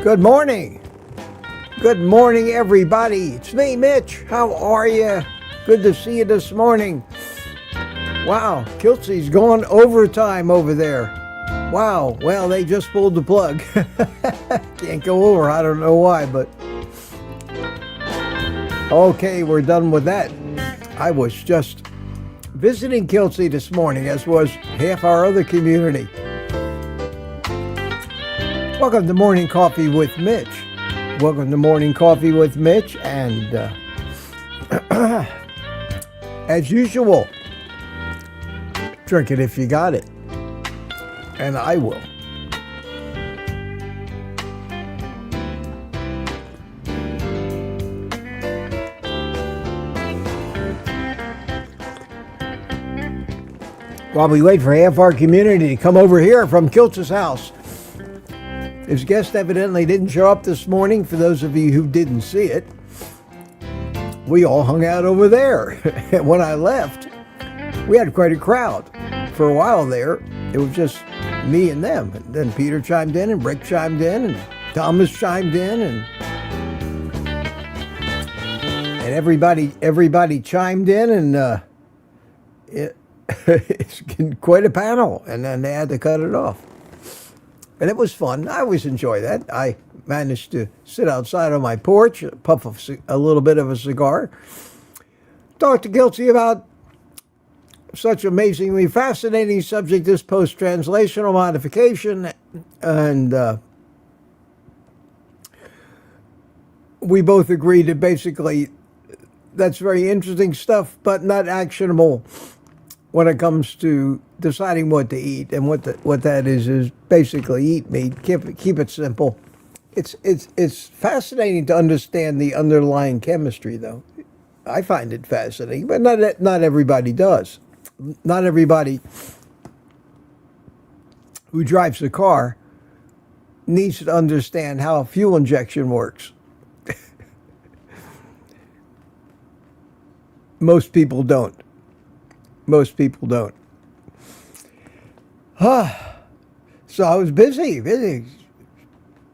Good morning. Good morning, everybody. It's me, Mitch. How are you? Good to see you this morning. Wow, Kiltsy's going overtime over there. Wow, well, they just pulled the plug. Can't go over, I don't know why, but... Okay, we're done with that. I was just visiting Kiltsy this morning, as was half our other community. Welcome to Morning Coffee with Mitch. Welcome to Morning Coffee with Mitch, and as usual, drink it if you got it, and I will. While we wait for half our community to come over here from Kiltsy's house. His guest evidently didn't show up this morning. For those of you who didn't see it, we all hung out over there. And when I left, we had quite a crowd. For a while there, it was just me and them. And then Peter chimed in, and Rick chimed in, and Thomas chimed in, and everybody chimed in, and it's quite a panel. And then they had to cut it off. And it was fun. I always enjoy that. I managed to sit outside on my porch, puff a little bit of a cigar, talk to Kiltsy about such amazingly fascinating subject as post-translational modification. And we both agreed that basically that's very interesting stuff, but not actionable when it comes to deciding what to eat. And what that is basically eat meat. Keep it simple. It's fascinating to understand the underlying chemistry, though. I find it fascinating, but not everybody does. Not everybody who drives a car needs to understand how fuel injection works. Most people don't. Most people don't. So I was busy.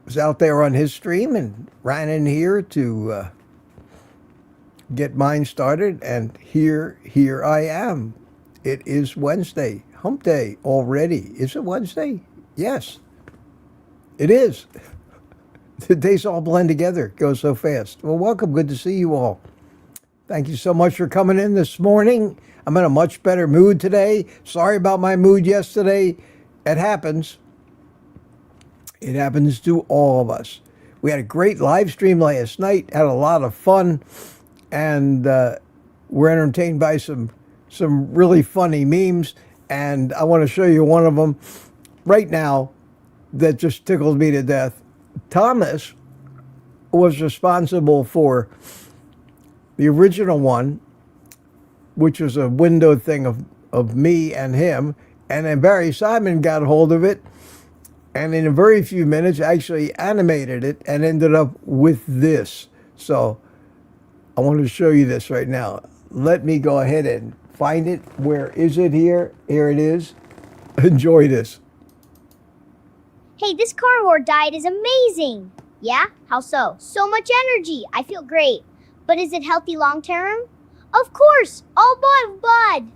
Was out there on his stream and ran in here to get mine started. And here I am. It is Wednesday, hump day already. Is it Wednesday? Yes, it is. The days all blend together. It goes so fast. Well, welcome. Good to see you all. Thank you so much for coming in this morning. I'm in a much better mood today. Sorry about my mood yesterday. It happens. It happens to all of us. We had a great live stream last night. Had a lot of fun. And we're entertained by some really funny memes. And I want to show you one of them right now that just tickled me to death. Thomas was responsible for the original one, which was a window thing of me and him. And then Barry Simon got hold of it, and in a very few minutes actually animated it and ended up with this. So I want to show you this right now. Let me go ahead and find it. Where is it here? Here it is. Enjoy this. Hey, this carnivore diet is amazing. Yeah? How so? So much energy. I feel great. But is it healthy long term? Of course. All bud.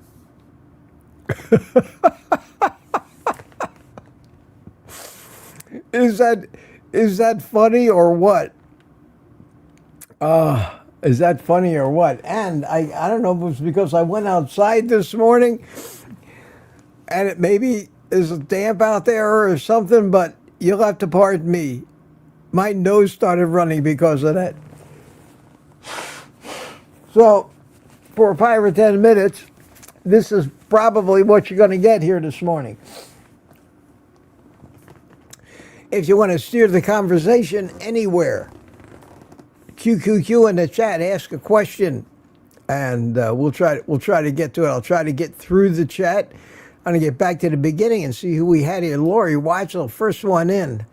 Is that funny or what? Is that funny or what? And I don't know if it was because I went outside this morning and it maybe is damp out there or something, but you'll have to pardon me. My nose started running because of that. So, for 5 or 10 minutes, this is probably what you're going to get here this morning. If you want to steer the conversation anywhere, QQQ in the chat, ask a question, and we'll try to get to it. I'll try to get through the chat. I'm going to get back to the beginning and see who we had here. Lori Watchell, first one in,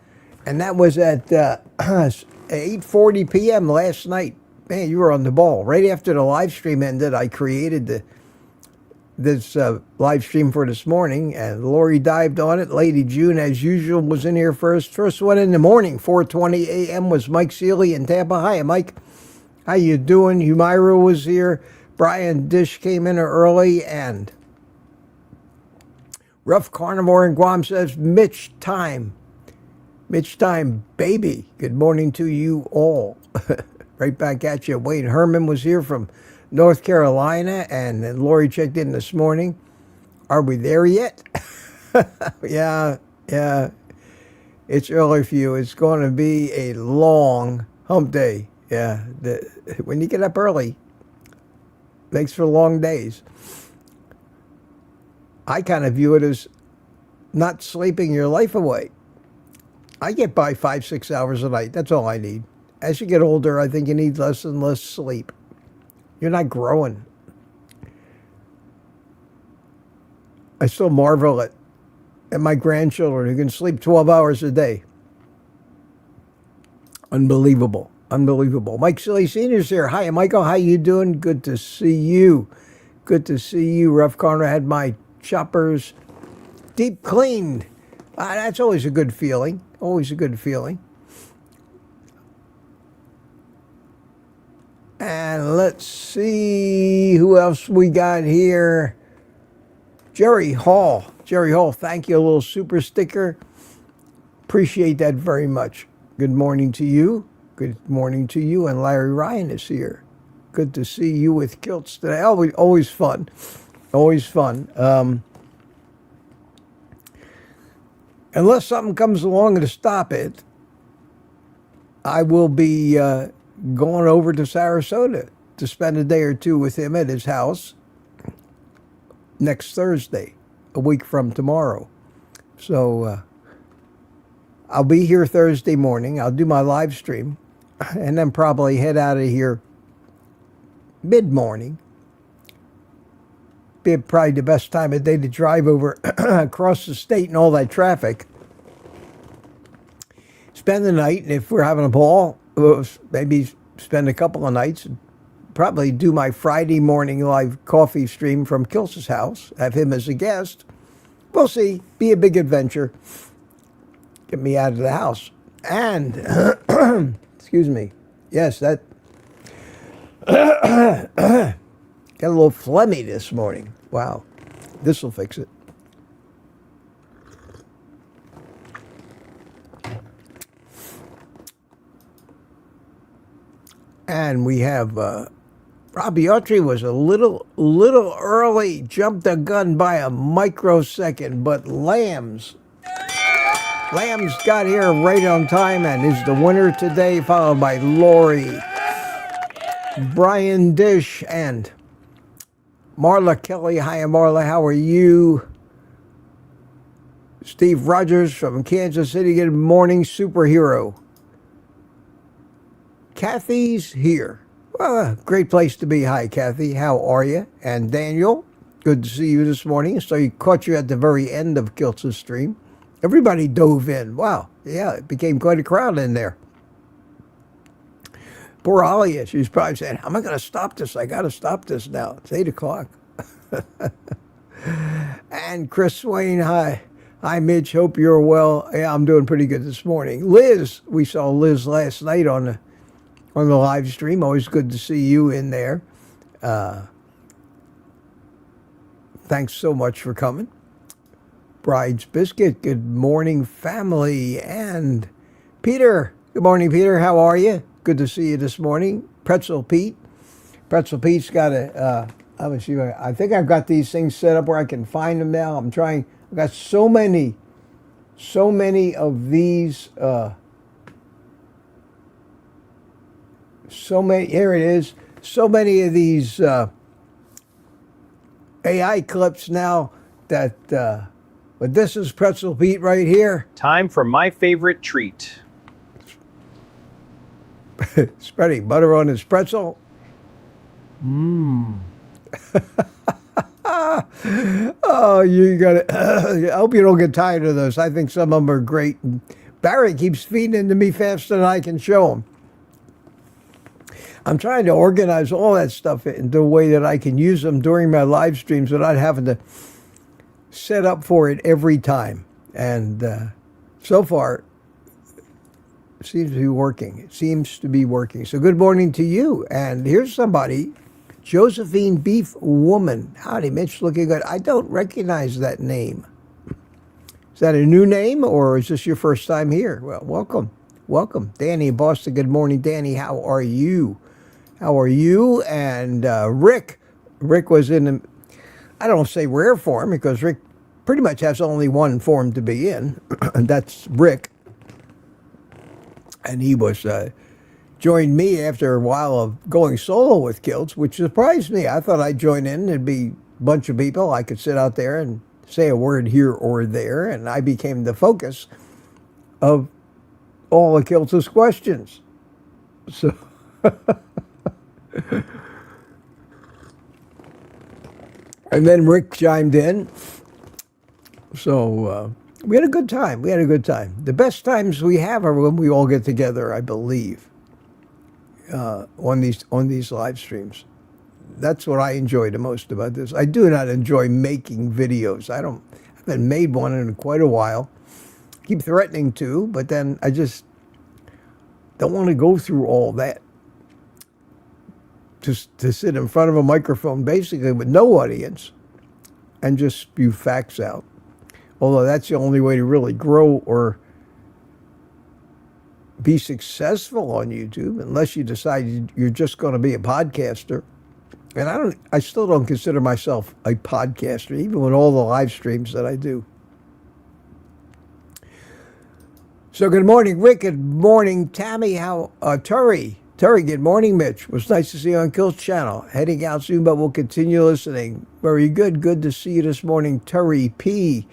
and that was at 8:40 p.m. last night. Man, you were on the ball. Right after the live stream ended, I created this live stream for this morning, and Lori dived on it. Lady June, as usual, was in here first. First one in the morning, 4:20 a.m. was Mike Seeley in Tampa. Hi, Mike. How you doing? Humaira was here. Brian Dish came in early, and Rough Carnivore in Guam says, Mitch time. Mitch time, baby. Good morning to you all. Right back at you. Wade Herman was here from North Carolina, and then Lori checked in this morning. Are we there yet? Yeah. It's early for you. It's going to be a long hump day. Yeah. When you get up early, makes for long days. I kind of view it as not sleeping your life away. I get by 5-6 hours a night. That's all I need. As you get older, I think you need less and less sleep. You're not growing. I still marvel at my grandchildren who can sleep 12 hours a day. Unbelievable. Unbelievable. Mike Silly Sr.'s here. Hi, Michael. How you doing? Good to see you. Good to see you. Rough Corner had my choppers deep cleaned. That's always a good feeling. Always a good feeling. And let's see who else we got here. Jerry Hall. Jerry Hall, thank you. A little super sticker. Appreciate that very much. Good morning to you. Good morning to you. And Larry Ryan is here. Good to see you with kilts today. Always fun. Always fun. Unless something comes along to stop it, I will be going over to Sarasota to spend a day or two with him at his house next Thursday, a week from tomorrow. So I'll be here Thursday morning. I'll do my live stream and then probably head out of here mid-morning. Be probably the best time of day to drive over across the state and all that traffic. Spend the night, and if we're having a ball, maybe spend a couple of nights. Probably do my Friday morning live coffee stream from Kiltz's house. Have him as a guest. We'll see. Be a big adventure. Get me out of the house. And, excuse me. Yes, that... Got a little phlegmy this morning. Wow. This will fix it. And we have Robbie Autry was a little early, jumped the gun by a microsecond, but Lambs got here right on time and is the winner today, followed by Lori, Brian Dish, and Marla Kelly. Hi, Marla. How are you? Steve Rogers from Kansas City. Good morning, superhero. Kathy's here. Well, great place to be. Hi, Kathy. How are you? And Daniel, good to see you this morning. So you caught you at the very end of Kiltz's stream. Everybody dove in. Wow. Yeah, it became quite a crowd in there. Poor Alia. She's probably saying, how am I going to stop this? I got to stop this now. It's 8 o'clock. And Chris Swain, hi. Hi, Mitch. Hope you're well. Yeah, I'm doing pretty good this morning. Liz, we saw Liz last night on the live stream. Always good to see you in there. Thanks so much for coming. Bride's Biscuit, good morning, family. And Peter, good morning, Peter. How are you? Good to see you this morning. Pretzel Pete. Pretzel Pete's got I think I've got these things set up where I can find them now. I've got so many of these, here it is. so many of these AI clips now that, but this is Pretzel Pete right here. Time for my favorite treat. Spreading butter on his pretzel. Oh, you got to. I hope you don't get tired of those. I think some of them are great. And Barry keeps feeding into me faster than I can show him. I'm trying to organize all that stuff into a way that I can use them during my live streams without having to set up for it every time. And so far, it seems to be working. It seems to be working. So good morning to you. And here's somebody, Josephine Beef Woman. Howdy, Mitch, looking good. I don't recognize that name. Is that a new name or is this your first time here? Well, welcome. Welcome. Danny in Boston, good morning. Danny, how are you? How are you? And Rick. Rick was in, I don't say rare form because Rick pretty much has only one form to be in, and that's Rick. And he was joined me after a while of going solo with kilts, which surprised me. I thought I'd join in. There'd be a bunch of people. I could sit out there and say a word here or there, and I became the focus of all the kilters' questions. So, and then Rick chimed in. So we had a good time. We had a good time. The best times we have are when we all get together, I believe, on these live streams. That's what I enjoy the most about this. I do not enjoy making videos. I haven't made one in quite a while. I keep threatening to, but then I just don't want to go through all that. Just to sit in front of a microphone, basically with no audience, and just spew facts out. Although that's the only way to really grow or be successful on YouTube, unless you decide you're just going to be a podcaster. And I still don't consider myself a podcaster, even with all the live streams that I do. So good morning, Rick. Good morning, Tammy. Terry, good morning, Mitch. It was nice to see you on Kill's channel. Heading out soon, but we'll continue listening. Very good. Good to see you this morning, Terry P.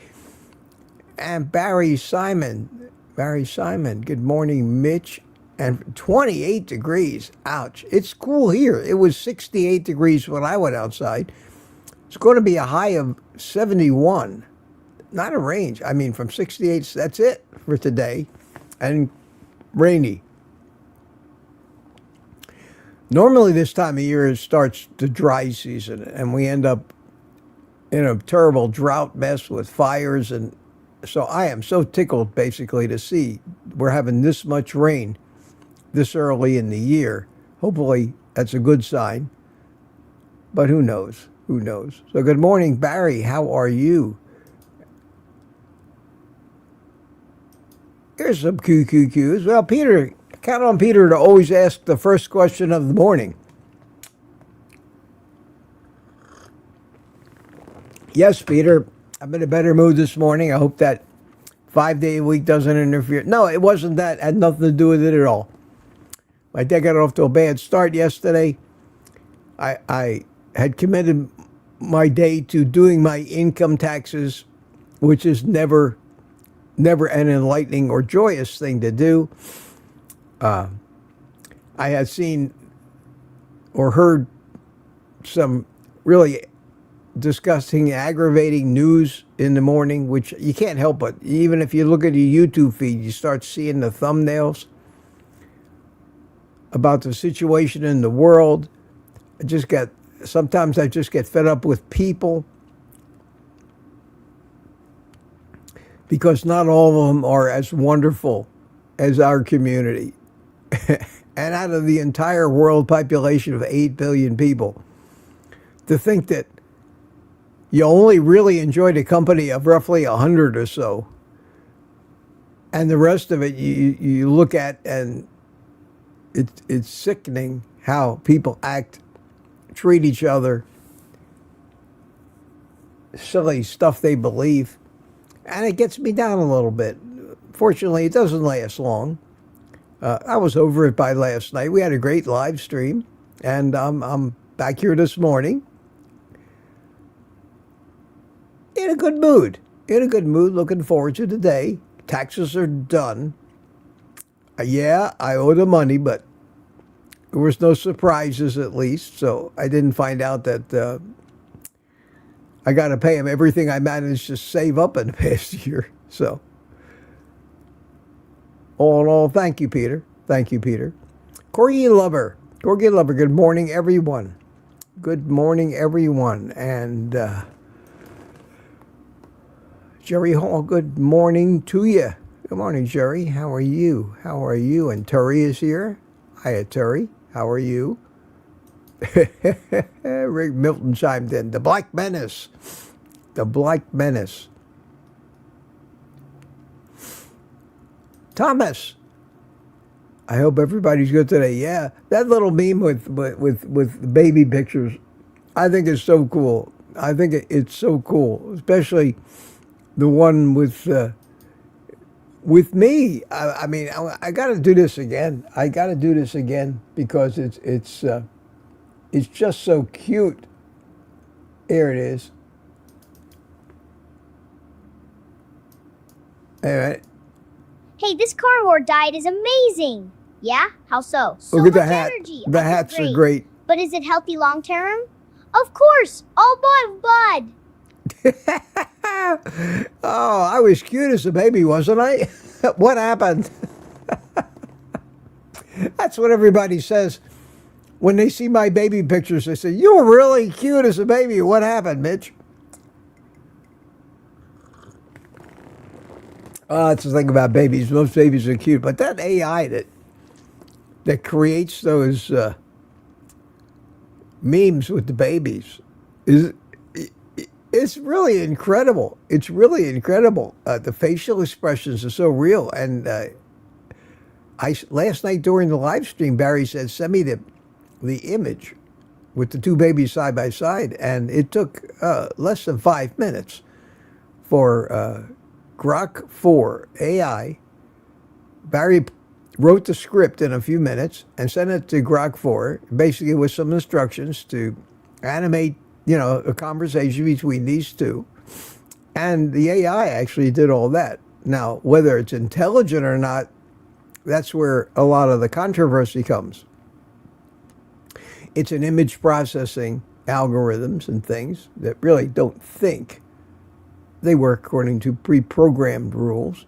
And Barry Simon, good morning, Mitch. And 28 degrees, ouch. It's cool here. It was 68 degrees when I went outside. It's going to be a high of 71. Not a range. I mean, from 68, that's it for today. And rainy. Normally this time of year it starts the dry season, and we end up in a terrible drought mess with fires. And so I am so tickled, basically, to see we're having this much rain this early in the year. Hopefully that's a good sign, but who knows? Who knows? So good morning, Barry. How are you? Here's some QQQs. Well, Peter, count on Peter to always ask the first question of the morning. Yes, Peter, I'm in a better mood this morning. I hope that 5-day week doesn't interfere. No, it wasn't that. It had nothing to do with it at all. My day got off to a bad start yesterday. I had committed my day to doing my income taxes, which is never an enlightening or joyous thing to do. I had seen or heard some really disgusting, aggravating news in the morning, which you can't help but, even if you look at your YouTube feed, you start seeing the thumbnails about the situation in the world. Sometimes I just get fed up with people, because not all of them are as wonderful as our community. And out of the entire world population of 8 billion people, to think that you only really enjoy the company of roughly 100 or so, and the rest of it you look at, and it's sickening how people act, treat each other, silly stuff they believe. And it gets me down a little bit. Fortunately, it doesn't last long. I was over it by last night. We had a great live stream. And I'm back here this morning in a good mood. In a good mood, looking forward to the day. Taxes are done. Yeah, I owe the money, but there was no surprises at least. So I didn't find out that I got to pay him everything I managed to save up in the past year. So all in all, thank you, Peter. Thank you, Peter. Corgi Lover. Corgi Lover, good morning, everyone. Good morning, everyone. And Jerry Hall, good morning to you. Good morning, Jerry. How are you? How are you? And Terry is here. Hiya, Terry. How are you? Rick Milton chimed in. The Black Menace. The Black Menace. Thomas. I hope everybody's good today. Yeah, that little meme with baby pictures, I think is so cool. I think it's so cool, especially the one with me. I mean, I got to do this again. I got to do this again because it's just so cute. There it is. All right. Hey, this carnivore diet is amazing. Yeah? How so? So Look at the much hat. energy. The I feel hats are great. But is it healthy long term? Of course. All bud. Oh, I was cute as a baby, wasn't I? What happened? That's what everybody says. When they see my baby pictures, they say, "You were really cute as a baby. What happened, Mitch?" That's the thing about babies. Most babies are cute. But that AI that creates those memes with the babies it's really incredible. It's really incredible. The facial expressions are so real. And last night during the live stream, Barry said, "Send me the image with the two babies side by side," and it took less than 5 minutes for Grok 4 AI. Barry wrote the script in a few minutes and sent it to Grok 4, basically with some instructions to animate, a conversation between these two. And the AI actually did all that. Now, whether it's intelligent or not, that's where a lot of the controversy comes. It's an image processing algorithms and things that really don't think. They work according to pre-programmed rules.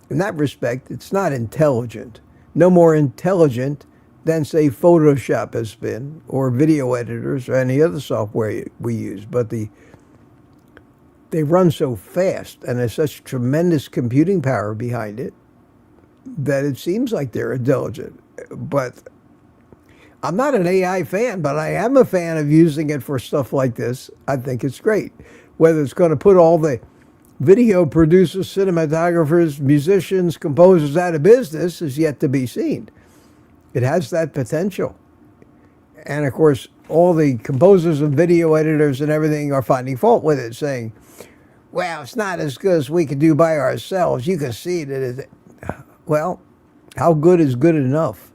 In that respect, it's not intelligent. No more intelligent than, say, Photoshop has been, or video editors, or any other software we use. But they run so fast, and there's such tremendous computing power behind it, that it seems like they're intelligent. But I'm not an AI fan, but I am a fan of using it for stuff like this. I think it's great. Whether it's going to put all the video producers, cinematographers, musicians, composers out of business is yet to be seen. It has that potential. And of course, all the composers and video editors and everything are finding fault with it, saying, "Well, it's not as good as we could do by ourselves. You can see that it." Well, how good is good enough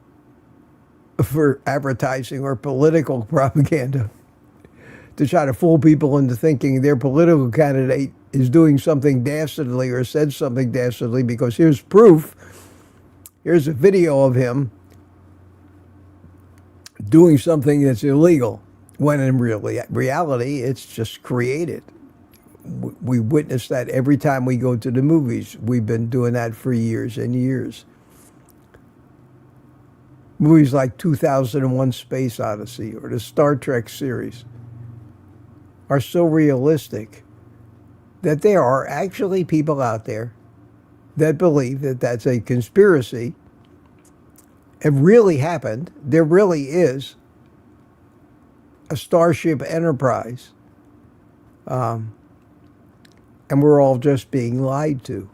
for advertising or political propaganda to try to fool people into thinking their political candidate is doing something dastardly or said something dastardly? Because here's proof. Here's a video of him doing something that's illegal, when in reality it's just created. We witness that every time we go to the movies. We've been doing that for years and years. Movies like 2001 Space Odyssey or the Star Trek series are so realistic that there are actually people out there that believe that that's a conspiracy. It really happened. There really is a Starship Enterprise. And we're all just being lied to.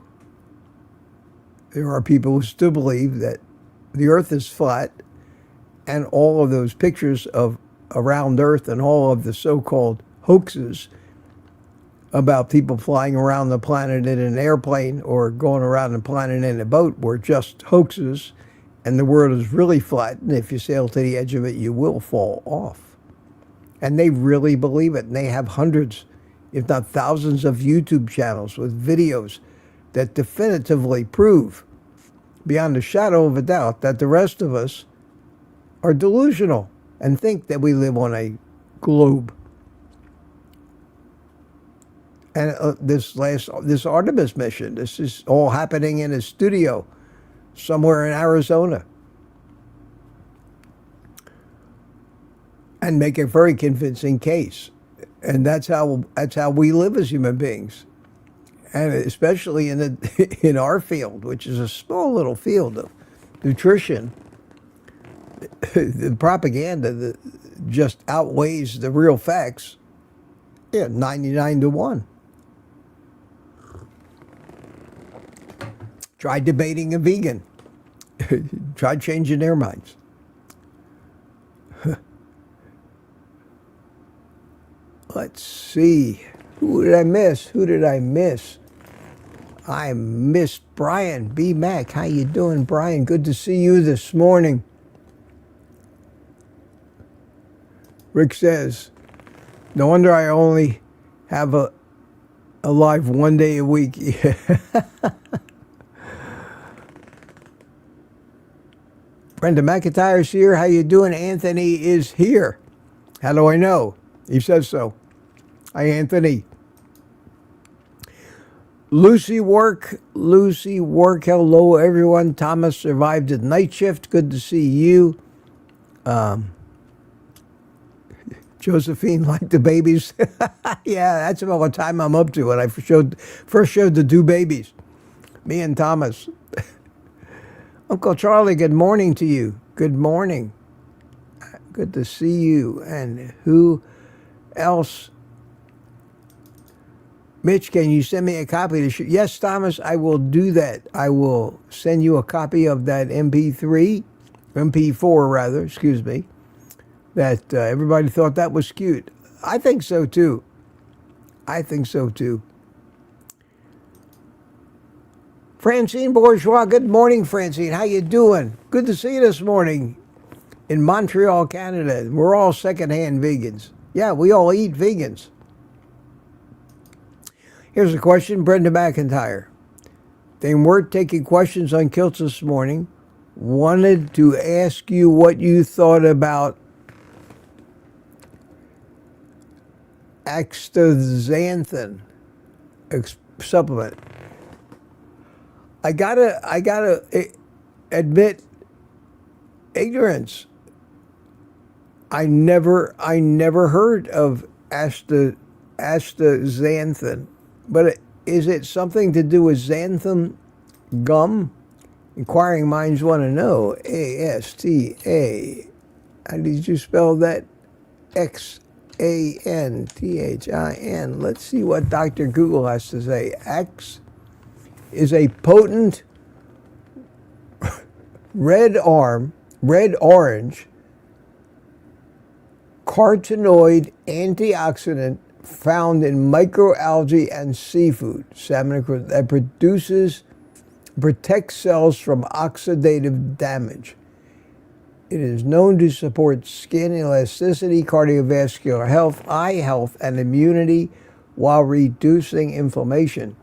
There are people who still believe that the Earth is flat, and all of those pictures of around Earth and all of the so-called hoaxes about people flying around the planet in an airplane or going around the planet in a boat were just hoaxes, and the world is really flat, and if you sail to the edge of it, you will fall off. And they really believe it, and they have hundreds, if not thousands, of YouTube channels with videos that definitively prove, beyond a shadow of a doubt, that the rest of us are delusional and think that we live on a globe. And this Artemis mission, this is all happening in a studio somewhere in Arizona. And make a very convincing case. And that's how we live as human beings. And especially in our field, which is a small little field of nutrition, the propaganda that just outweighs the real facts, 99 to 1. Try debating a vegan. Try changing their minds. Let's see. Who did I miss? I missed Brian B. Mac. How you doing, Brian? Good to see you this morning. Rick says, no wonder I only have a live one day a week. Brenda McIntyre's here. How you doing? Anthony is here. How do I know? He says so. Hi, Anthony. Lucy work. Hello, everyone. Thomas survived the night shift. Good to see you. Josephine liked the babies. Yeah, that's about what time I'm up to when I first showed the two babies. Me and Thomas. Uncle Charlie, good morning to you. Good morning. Good to see you. And who else? Mitch, can you send me a copy of the show? Yes, Thomas, I will do that. I will send you a copy of that MP4 rather, excuse me, that everybody thought that was cute. I think so too. Francine Bourgeois, good morning, Francine. How you doing? Good to see you this morning in Montreal, Canada. We're all secondhand vegans. Yeah, we all eat vegans. Here's a question, Brenda McIntyre. They weren't taking questions on kilts this morning. Wanted to ask you what you thought about astaxanthin supplement. I gotta admit ignorance. I never heard of astaxanthin, but is it something to do with xanthan gum? Inquiring minds want to know. A-S-T-A. How did you spell that? X-A-N-T-H-I-N. Let's see what Dr. Google has to say. X is a potent red-orange carotenoid antioxidant found in microalgae and seafood, salmon, that protects cells from oxidative damage. It is known to support skin elasticity, cardiovascular health, eye health, and immunity while reducing inflammation.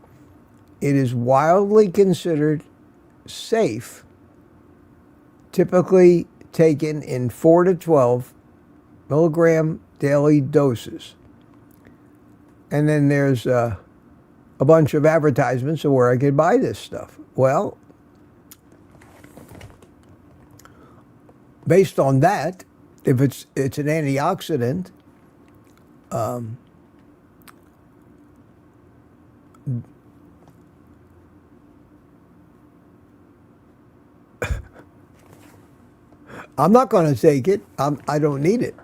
It is widely considered safe, typically taken in 4 to 12 milligram daily doses. And then there's a bunch of advertisements of where I could buy this stuff. Well, based on that, if it's an antioxidant, I'm not going to take it. I don't need it.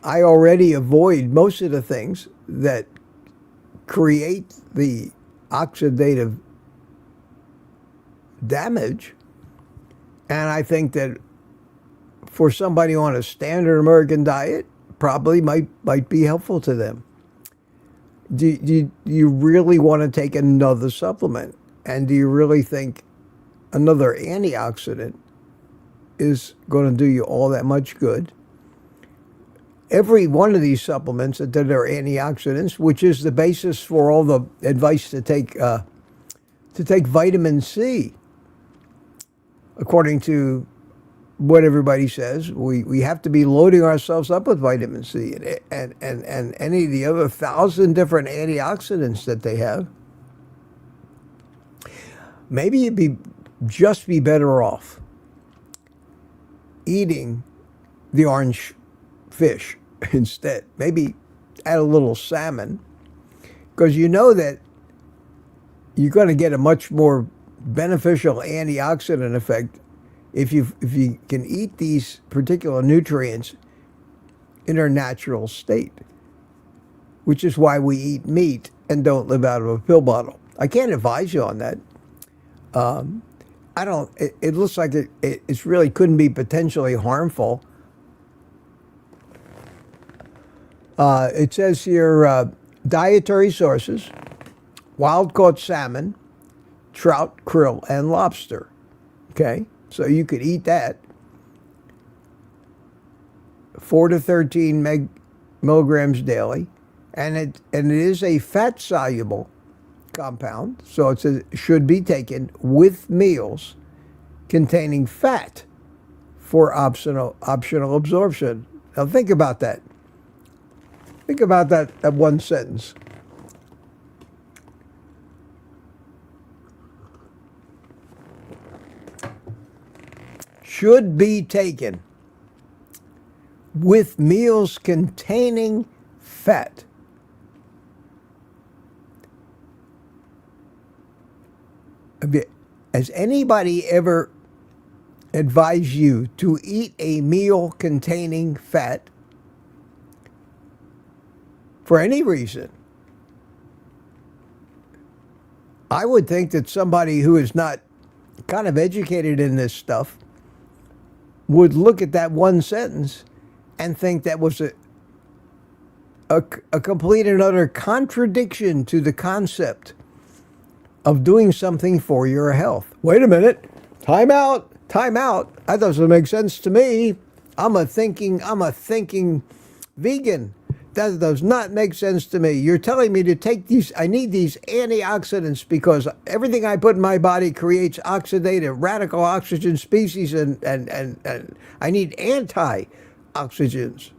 I already avoid most of the things that create the oxidative damage. And I think that for somebody on a standard American diet, probably might be helpful to them. Do you really want to take another supplement? And do you really think another antioxidant is going to do you all that much good. Every one of these supplements that are antioxidants, which is the basis for all the advice to take vitamin C, according to what everybody says, we have to be loading ourselves up with vitamin C and any of the other 1,000 different antioxidants that they have. Maybe you'd be better off eating the orange fish instead. Maybe add a little salmon, because you know that you're going to get a much more beneficial antioxidant effect if you can eat these particular nutrients in their natural state, which is why we eat meat and don't live out of a pill bottle. I can't advise you on that. It looks like it really couldn't be potentially harmful. It says here, dietary sources: wild-caught salmon, trout, krill, and lobster. Okay, so you could eat that. 4 to 13 milligrams daily, and it is a fat-soluble compound, so it says should be taken with meals containing fat for optional absorption. Now think about that. Think about that one sentence. Should be taken with meals containing fat. Has anybody ever advised you to eat a meal containing fat for any reason? I would think that somebody who is not kind of educated in this stuff would look at that one sentence and think that was a complete and utter contradiction to the concept of doing something for your health. Wait a minute. Time out. That doesn't make sense to me. I'm a thinking vegan. That does not make sense to me. You're telling me to take these, I need these antioxidants because everything I put in my body creates oxidative radical oxygen species, and I need antioxidants.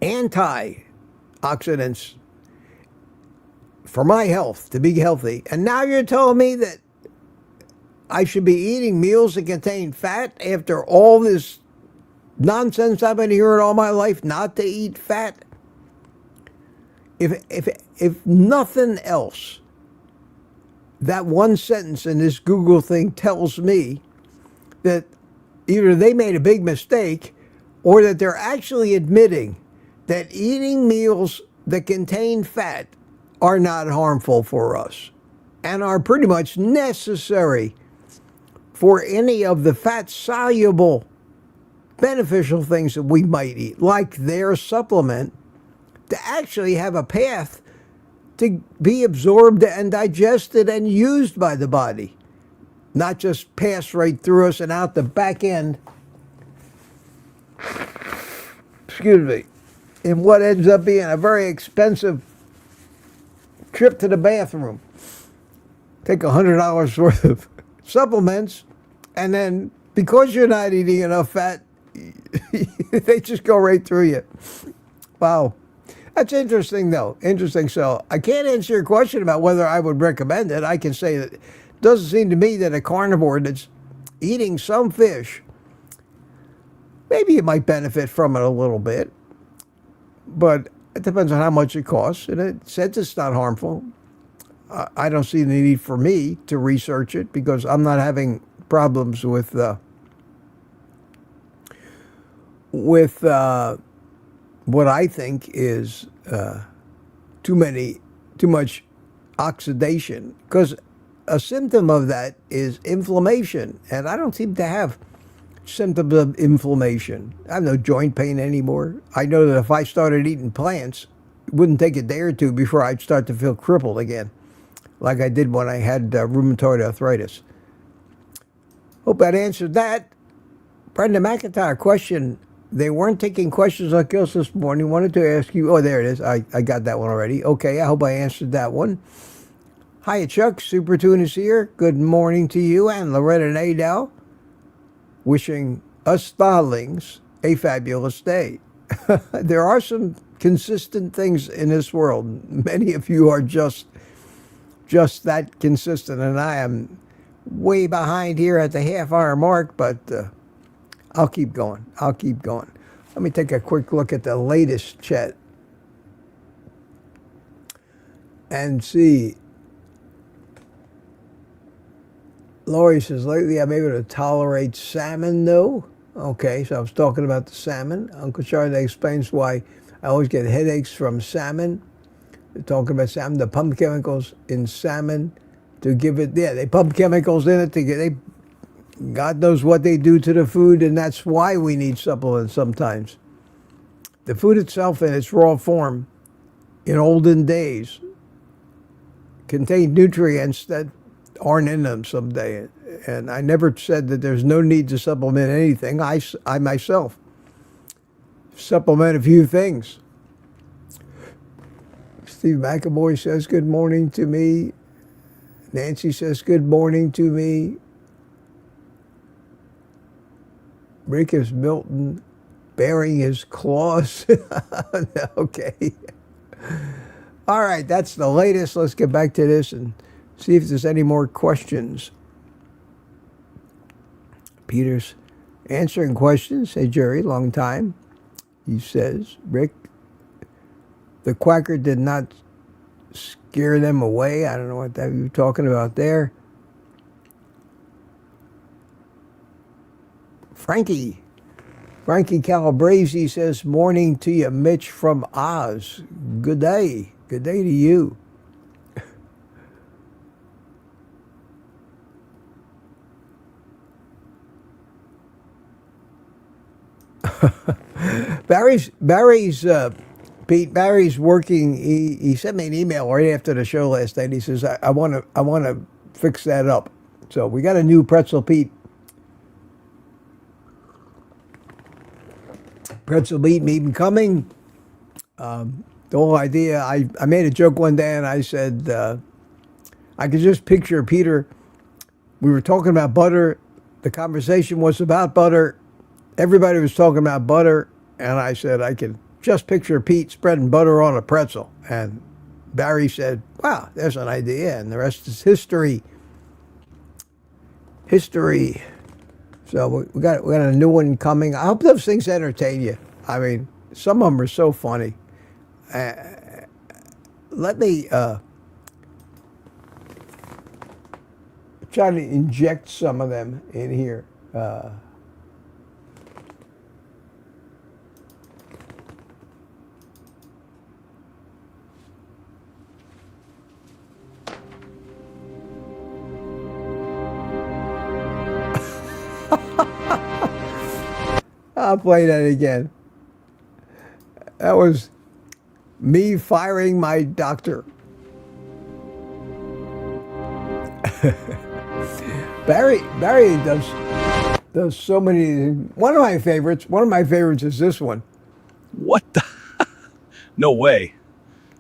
Antioxidants for my health, to be healthy. And now you're telling me that I should be eating meals that contain fat after all this nonsense I've been hearing all my life not to eat fat? If nothing else, that one sentence in this Google thing tells me that either they made a big mistake or that they're actually admitting that eating meals that contain fat are not harmful for us and are pretty much necessary for any of the fat-soluble beneficial things that we might eat, like their supplement, to actually have a path to be absorbed and digested and used by the body, not just pass right through us and out the back end, excuse me, in what ends up being a very expensive trip to the bathroom. Take $100 worth of supplements, and then because you're not eating enough fat, they just go right through you. Wow. That's interesting, though. Interesting. So I can't answer your question about whether I would recommend it. I can say that it doesn't seem to me that a carnivore that's eating some fish, maybe you might benefit from it a little bit, but it depends on how much it costs. And it says it's not harmful. I don't see the need for me to research it because I'm not having problems with what I think is too much oxidation, because a symptom of that is inflammation, and I don't seem to have symptoms of inflammation. I have no joint pain anymore. I know that if I started eating plants, it wouldn't take a day or two before I'd start to feel crippled again, like I did when I had rheumatoid arthritis. Hope that answered that. Brenda McIntyre question. They weren't taking questions like us this morning. Wanted to ask you. Oh, there it is. I got that one already. Okay, I hope I answered that one. Hiya, Chuck. Super Tune is here. Good morning to you and Loretta Nadal. Wishing us starlings a fabulous day. There are some consistent things in this world. Many of you are just that consistent, and I am way behind here at the half-hour mark, but I'll keep going. I'll keep going. Let me take a quick look at the latest chat and see. Lori says, lately I'm able to tolerate salmon, though. Okay, so I was talking about the salmon. Uncle Charlie explains why I always get headaches from salmon. They're talking about salmon, the pump chemicals in salmon to give it, yeah, they pump chemicals in it to get, God knows what they do to the food, and that's why we need supplements sometimes. The food itself in its raw form, in olden days, contained nutrients that aren't in them someday. And I never said that there's no need to supplement anything. I myself supplement a few things. Steve McAvoy says good morning to me. Nancy says good morning to me. Rick is Milton bearing his claws. Okay. All right, that's the latest. Let's get back to this and see if there's any more questions. Peter's answering questions. Hey, Jerry, long time. He says, Rick, the quacker did not scare them away. I don't know what that you're talking about there. Frankie Calabrese says, morning to you, Mitch from Oz. Good day. Good day to you. Barry's working. He sent me an email right after the show last night. He says, I want to fix that up. So we got a new Pretzel Pete meeting coming. The whole idea, I made a joke one day and I said, I could just picture Peter. We were talking about butter. The conversation was about butter. Everybody was talking about butter. And I said, I can just picture Pete spreading butter on a pretzel. And Barry said, wow, there's an idea. And the rest is history. History. So we got a new one coming. I hope those things entertain you. I mean, some of them are so funny. Let me try to inject some of them in here. I'll play that again. That was me firing my doctor. Barry does so many. One of my favorites is this one. What the? No way.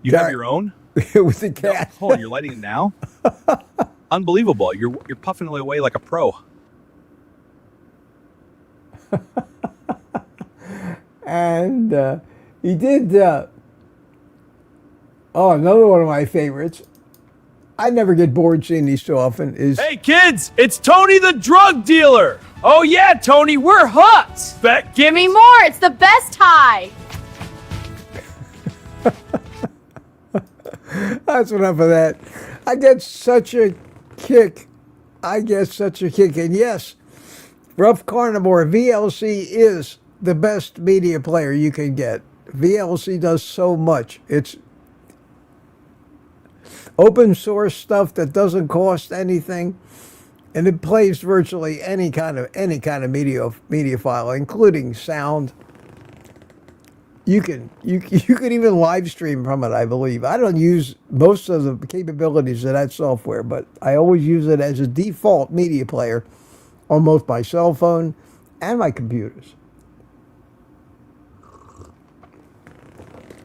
You have your own? With the cat. No, hold on, you're lighting it now? Unbelievable. You're puffing away like a pro. And he did, another one of my favorites. I never get bored seeing these so often. Is hey kids, it's Tony the drug dealer. Oh yeah, Tony, we're hooked. Give me more, it's the best high. That's enough of that. I get such a kick. And yes, Rough Carnivore, VLC is the best media player you can get. VLC does so much. It's open source stuff that doesn't cost anything, and it plays virtually any kind of media file, including sound. You can even live stream from it, I believe. I don't use most of the capabilities of that software, but I always use it as a default media player on both my cell phone and my computers.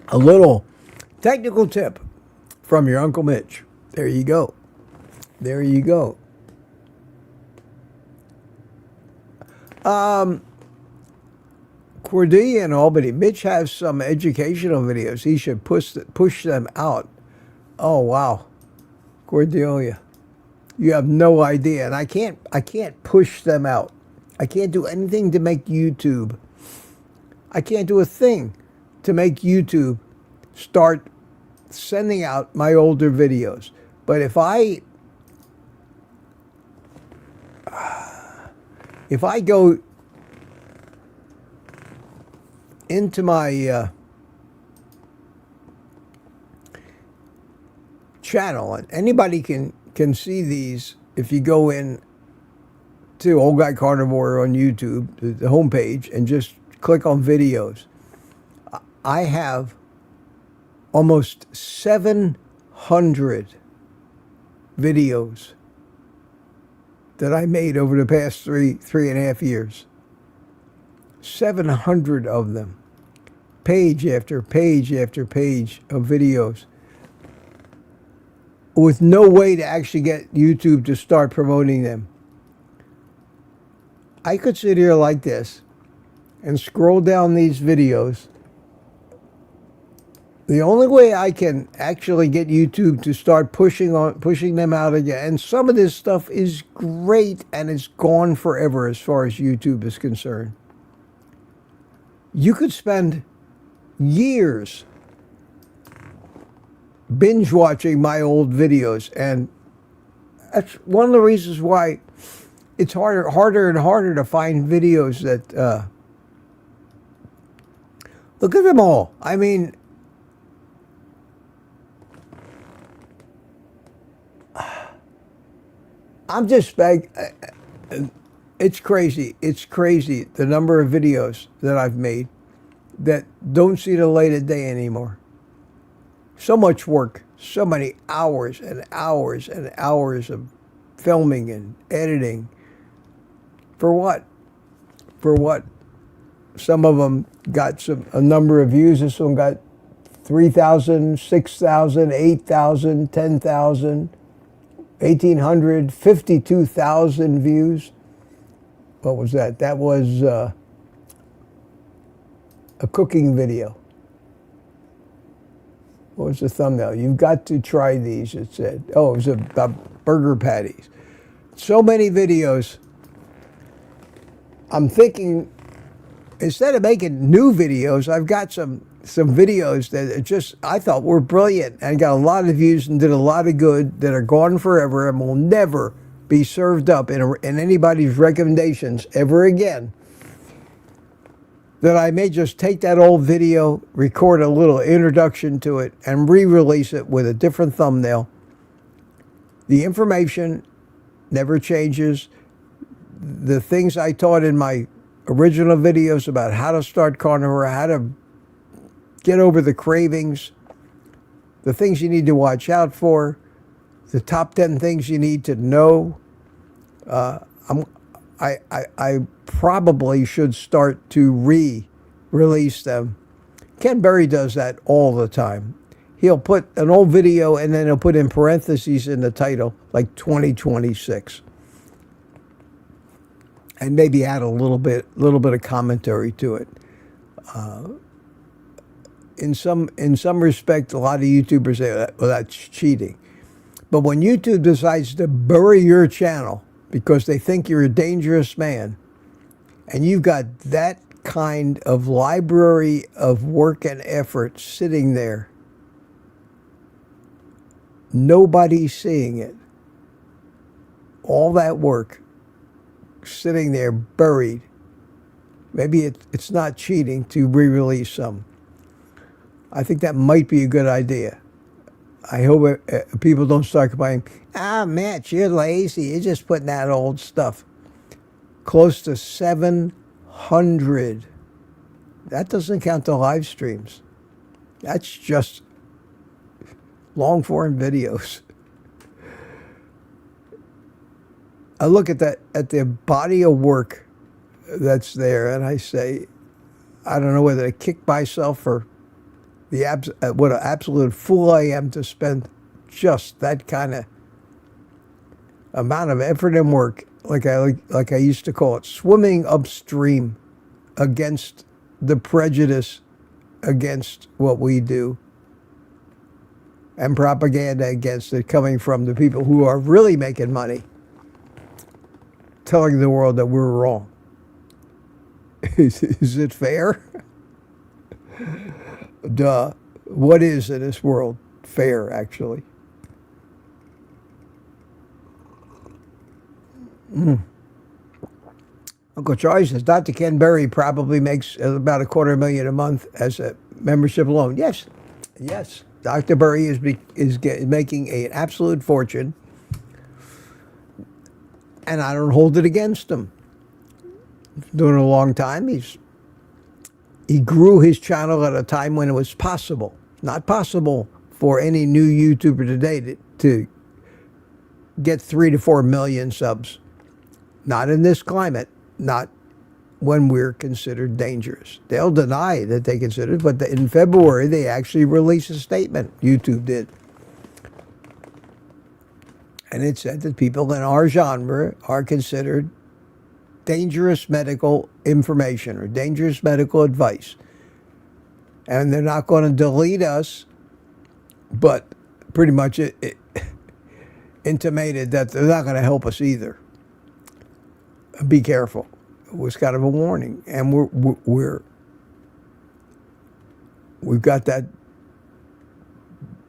A little technical tip from your Uncle Mitch. There you go. There you go. Cordelia and Albany. Mitch has some educational videos. He should push them out. Oh wow, Cordelia, you have no idea, and I can't push them out. I can't do anything to make YouTube. I can't do a thing to make YouTube start sending out my older videos. But if I go into my channel, and anybody can see these if you go in to Old Guy Carnivore on YouTube, the homepage, and just click on videos. I have almost 700 videos that I made over the past three and a half years. 700 of them. Page after page after page of videos, with no way to actually get YouTube to start promoting them. I could sit here like this and scroll down these videos. The only way I can actually get YouTube to start pushing them out again, and some of this stuff is great and it's gone forever as far as YouTube is concerned. You could spend years binge watching my old videos, and that's one of the reasons why it's harder and harder to find videos that look at them all. I mean, I'm just it's crazy. It's crazy the number of videos that I've made that don't see the light of day anymore. So much work, so many hours and hours and hours of filming and editing. For what? For what? Some of them got a number of views. This one got 3,000, 6,000, 8,000, 10,000, 1,800, 52,000 views. What was that? That was a cooking video. What was the thumbnail? You've got to try these, it said. Oh, it was about burger patties. So many videos. I'm thinking, instead of making new videos, I've got some videos that just I thought were brilliant and got a lot of views and did a lot of good that are gone forever and will never be served up in anybody's recommendations ever again. That I may just take that old video, record a little introduction to it, and re-release it with a different thumbnail. The information never changes. The things I taught in my original videos about how to start carnivore, how to get over the cravings, the things you need to watch out for, the top 10 things you need to know. I probably should start to re-release them. Ken Berry does that all the time. He'll put an old video and then he'll put in parentheses in the title, like 2026. And maybe add a little bit of commentary to it. In some respect, a lot of YouTubers say, well, that's cheating. But when YouTube decides to bury your channel because they think you're a dangerous man, and you've got that kind of library of work and effort sitting there, nobody's seeing it. All that work sitting there buried. Maybe it's not cheating to re-release some. I think that might be a good idea. I hope people don't start complaining, Mitch, you're lazy. You're just putting out old stuff. Close to 700 That doesn't count the live streams. That's just long form videos. I look at the body of work that's there, and I say, I don't know whether to kick myself for what an absolute fool I am to spend just that kind of amount of effort and work, like I used to call it, swimming upstream against the prejudice against what we do and propaganda against it coming from the people who are really making money, telling the world that we're wrong. Is it fair? Duh. What is in this world fair, actually? Uncle Charlie says Dr. Ken Berry probably makes about $250,000 a month as a membership alone. Yes, yes. Dr. Berry is making an absolute fortune, and I don't hold it against him. He's doing it a long time. He grew his channel at a time when it was possible. Not possible for any new YouTuber today to get 3 to 4 million subs. Not in this climate. Not when we're considered dangerous. They'll deny that they consider it, but in February they actually released a statement. YouTube did. And it said that people in our genre are considered dangerous medical information or dangerous medical advice. And they're not going to delete us, but pretty much it intimated that they're not going to help us either. Be careful. It was kind of a warning. And we've got that.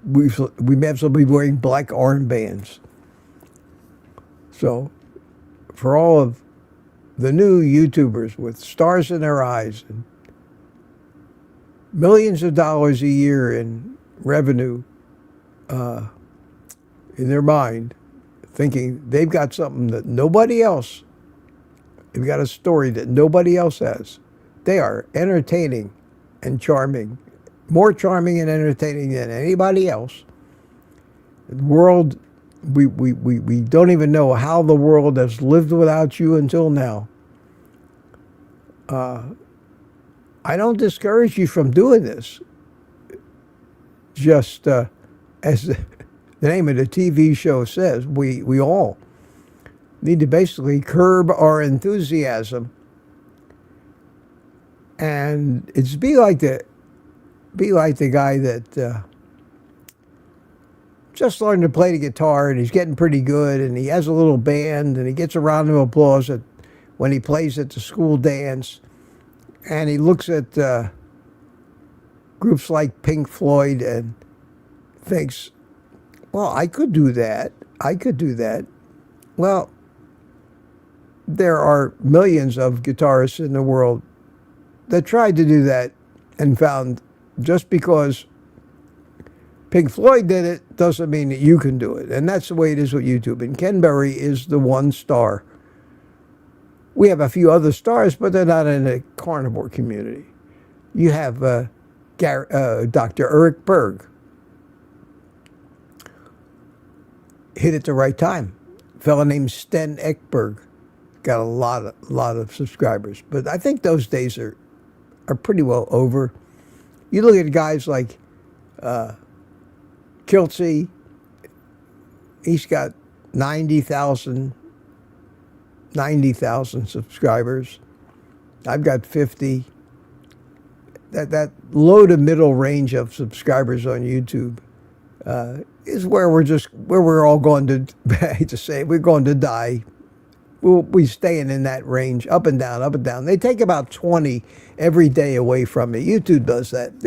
We may have somebody wearing black armbands. So for all of the new YouTubers with stars in their eyes and millions of dollars a year in revenue in their mind, thinking they've got something that nobody else, they've got a story that nobody else has. They are entertaining and charming, more charming and entertaining than anybody else. The world, we don't even know how the world has lived without you until now. I don't discourage you from doing this. Just as the name of the TV show says, we all need to basically curb our enthusiasm, and it's be like the guy that just learned to play the guitar and he's getting pretty good and he has a little band and he gets a round of applause when he plays at the school dance, and he looks at groups like Pink Floyd and thinks, well, I could do that. I could do that. Well, there are millions of guitarists in the world that tried to do that and found just because Pink Floyd did it doesn't mean that you can do it. And that's the way it is with YouTube. And Ken Berry is the one star. We have a few other stars, but they're not in the carnivore community. You have Dr. Eric Berg. Hit at the right time. A fellow named Sten Ekberg got a lot of subscribers. But I think those days are pretty well over. You look at guys like Kiltsey, he's got 90,000 subscribers. I've got 50. That low to middle range of subscribers on YouTube is where we're all going to, I hate to say it, we're going to die. We're staying in that range, up and down, up and down. They take about 20 every day away from me. YouTube does that.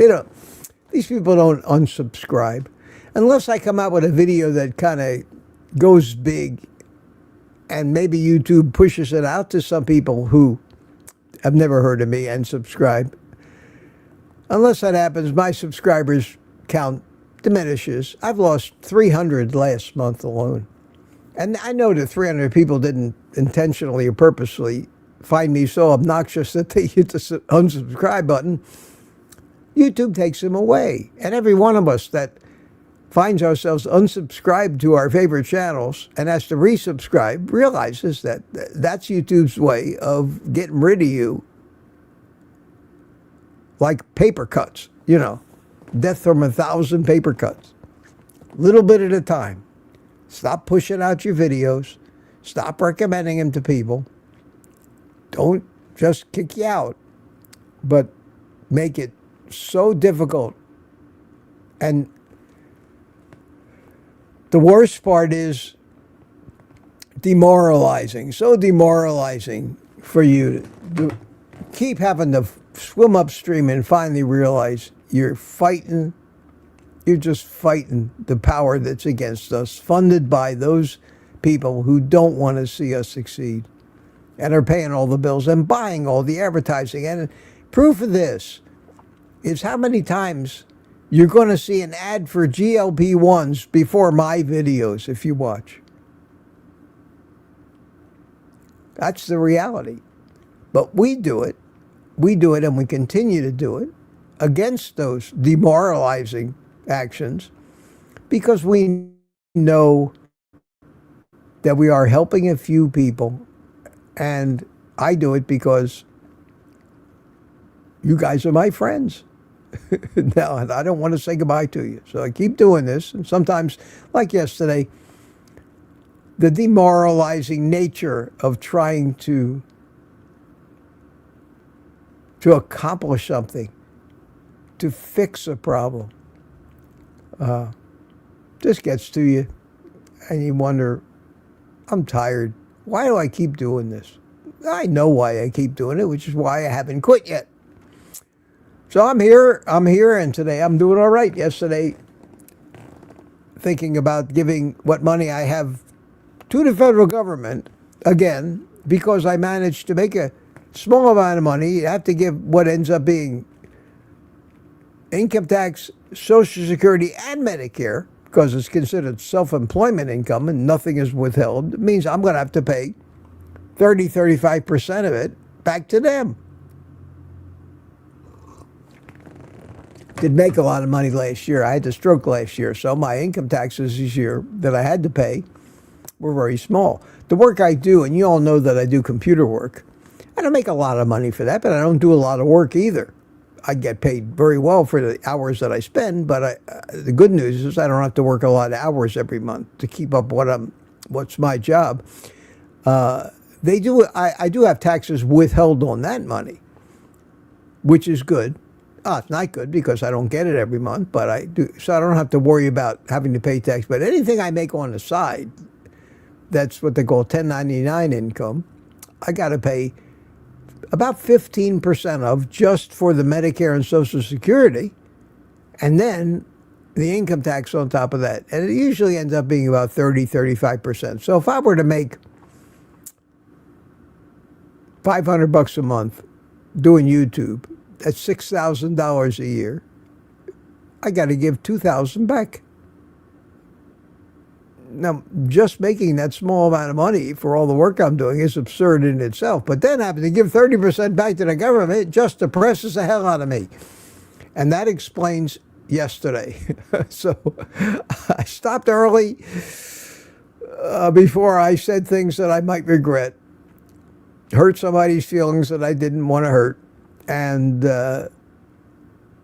These people don't unsubscribe. Unless I come out with a video that kind of goes big and maybe YouTube pushes it out to some people who have never heard of me and subscribe. Unless that happens, my subscribers count diminishes. I've lost 300 last month alone. And I know that 300 people didn't intentionally or purposely find me so obnoxious that they hit the unsubscribe button, YouTube takes them away. And every one of us that finds ourselves unsubscribed to our favorite channels and has to resubscribe realizes that that's YouTube's way of getting rid of you, like paper cuts, death from 1,000 paper cuts. Little bit at a time. Stop pushing out your videos. Stop recommending them to people. Don't just kick you out, but make it so difficult. And the worst part is demoralizing. So demoralizing for you to keep having to swim upstream and finally realize you're just fighting the power that's against us, funded by those people who don't want to see us succeed and are paying all the bills and buying all the advertising. And proof of this is how many times you're going to see an ad for GLP-1s before my videos if you watch. That's the reality. But we do it. We do it and we continue to do it against those demoralizing actions because we know that we are helping a few people. And I do it because you guys are my friends. Now, I don't want to say goodbye to you. So I keep doing this. And sometimes, like yesterday, the demoralizing nature of trying to accomplish something, to fix a problem, just gets to you. And you wonder, I'm tired. Why do I keep doing this? I know why I keep doing it, which is why I haven't quit yet. So I'm here, and today I'm doing all right. Yesterday, thinking about giving what money I have to the federal government, again, because I managed to make a small amount of money. You have to give what ends up being income tax, Social Security, and Medicare, because it's considered self-employment income and nothing is withheld. It means I'm going to have to pay 35% of it back to them. Did make a lot of money last year. I had the stroke last year, so my income taxes this year that I had to pay were very small. The work I do, and you all know that I do computer work, I don't make a lot of money for that, but I don't do a lot of work either. I get paid very well for the hours that I spend, but the good news is I don't have to work a lot of hours every month to keep up what's my job. I do have taxes withheld on that money, which is good. It's not good because I don't get it every month, but I do, so I don't have to worry about having to pay tax. But anything I make on the side, that's what they call 1099 income, I got to pay about 15% of just for the Medicare and Social Security, and then the income tax on top of that. And it usually ends up being about 35%. So if I were to make $500 a month doing YouTube, that's $6,000 a year. I got to give $2,000 back. Now, just making that small amount of money for all the work I'm doing is absurd in itself. But then having to give 30% back to the government, it just depresses the hell out of me. And that explains yesterday. So I stopped early before I said things that I might regret, hurt somebody's feelings that I didn't want to hurt, and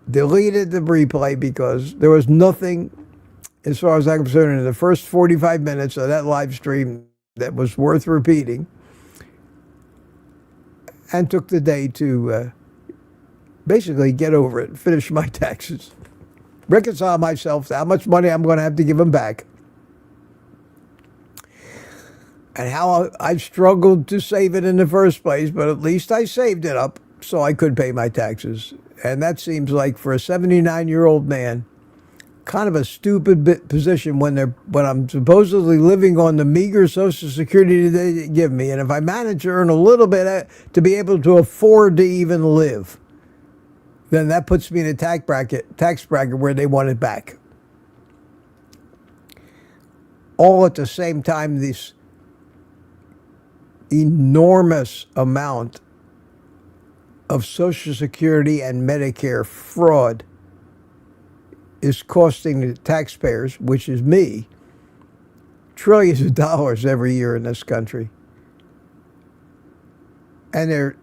deleted the replay because there was nothing, as far as I'm concerned, in the first 45 minutes of that live stream that was worth repeating, and took the day to basically get over it, finish my taxes, reconcile myself to how much money I'm going to have to give them back, and how I struggled to save it in the first place, but at least I saved it up so I could pay my taxes. And that seems like, for a 79-year-old man, kind of a stupid position when I'm supposedly living on the meager Social Security they give me. And if I manage to earn a little bit to be able to afford to even live, then that puts me in a tax bracket where they want it back. All at the same time, this enormous amount of Social Security and Medicare fraud is costing the taxpayers, which is me, trillions of dollars every year in this country. And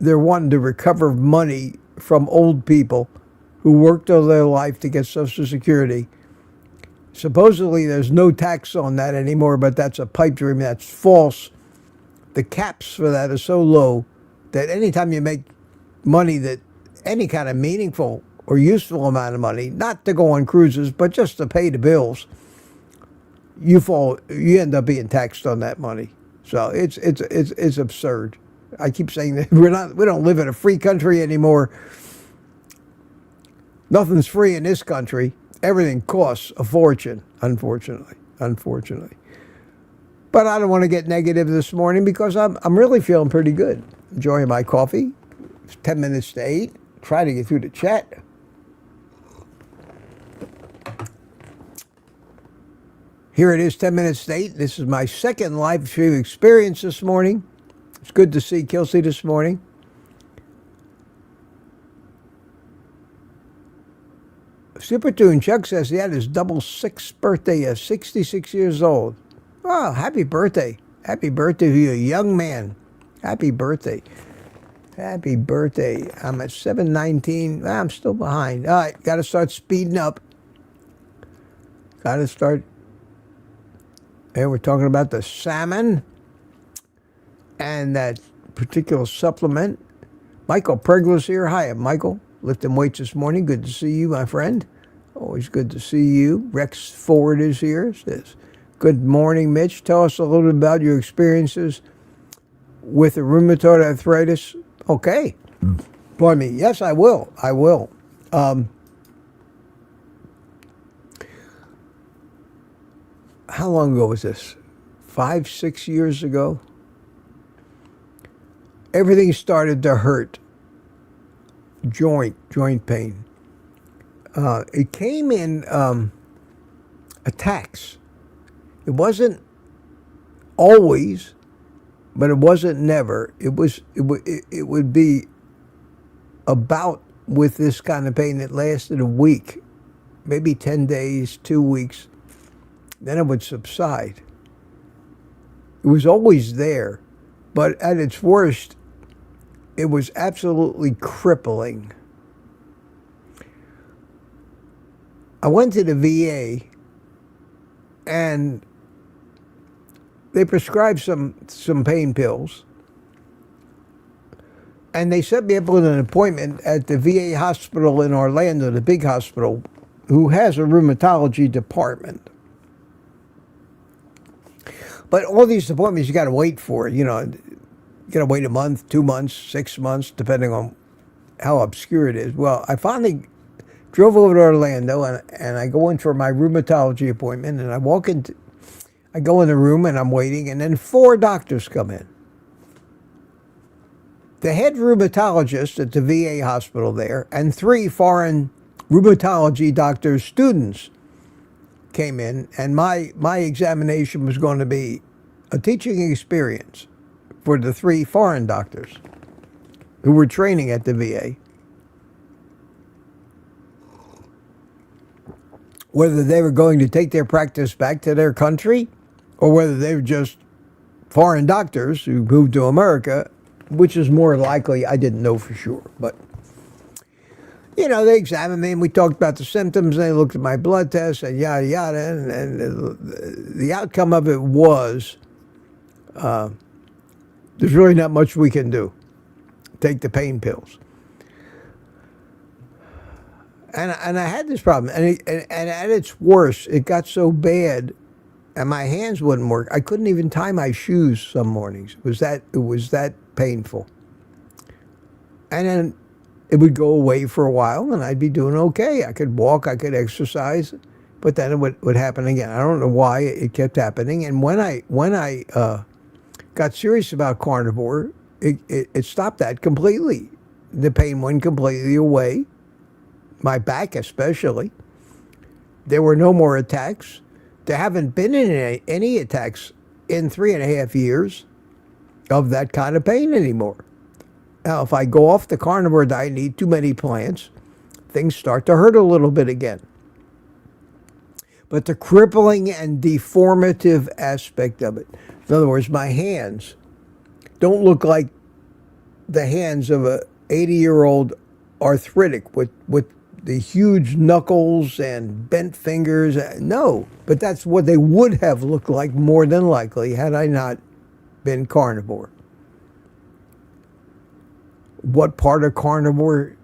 they're wanting to recover money from old people who worked all their life to get Social Security. Supposedly there's no tax on that anymore, but that's a pipe dream. That's false. The caps for that are so low that anytime you make money, that any kind of meaningful or useful amount of money, not to go on cruises, but just to pay the bills, you end up being taxed on that money. So it's absurd. I keep saying that we don't live in a free country anymore. Nothing's free in this country. Everything costs a fortune, unfortunately. But I don't want to get negative this morning because I'm really feeling pretty good. Enjoying my coffee. It's 10 minutes to 8. Try to get through the chat. Here it is, 10 minutes to 8. This is my second live stream experience this morning. It's good to see Kelsey this morning. Super Tune Chuck says he had his double sixth birthday at 66 years old. Oh, happy birthday. Happy birthday to you, young man. Happy birthday. Happy birthday. I'm at 7:19. I'm still behind. All right, got to start speeding up. Got to start. And we're talking about the salmon and that particular supplement. Michael Pregler's here. Hi, I'm Michael. Lifting weights this morning. Good to see you, my friend. Always good to see you. Rex Ford is here. Says, good morning, Mitch. Tell us a little bit about your experiences with the rheumatoid arthritis. Okay. Pardon me. Yes, I will. How long ago was this? 5, 6 years ago? Everything started to hurt. Joint pain. It came in attacks. It wasn't always, but it wasn't never. It would be about with this kind of pain that lasted a week, maybe 10 days, 2 weeks. Then it would subside. It was always there, but at its worst, it was absolutely crippling. I went to the VA, and they prescribed some pain pills, and they set me up with an appointment at the VA hospital in Orlando, the big hospital, who has a rheumatology department. But all these appointments you got to wait for, you got to wait a month, 2 months, 6 months, depending on how obscure it is. Well, I finally drove over to Orlando, and I go in for my rheumatology appointment, and I go in the room, and I'm waiting, and then 4 doctors come in. The head rheumatologist at the VA hospital there, and 3 foreign rheumatology doctors' students came in, and my examination was going to be a teaching experience for the 3 foreign doctors who were training at the VA. Whether they were going to take their practice back to their country, or whether they were just foreign doctors who moved to America, which is more likely, I didn't know for sure. But, they examined me, and we talked about the symptoms, and they looked at my blood tests, and yada, yada, and the outcome of it was, there's really not much we can do. Take the pain pills. And I had this problem, and at its worst, it got so bad, and my hands wouldn't work. I couldn't even tie my shoes some mornings. It was that painful. And then it would go away for a while, and I'd be doing okay. I could walk, I could exercise, but then it would happen again. I don't know why it kept happening. And when I got serious about carnivore, it stopped that completely. The pain went completely away. My back especially. There were no more attacks. There haven't been any attacks in 3.5 years of that kind of pain anymore. Now, if I go off the carnivore diet and eat too many plants, things start to hurt a little bit again. But the crippling and deformative aspect of it, in other words, my hands don't look like the hands of a 80-year-old arthritic with the huge knuckles and bent fingers. No, but that's what they would have looked like more than likely had I not been carnivore. What part of carnivore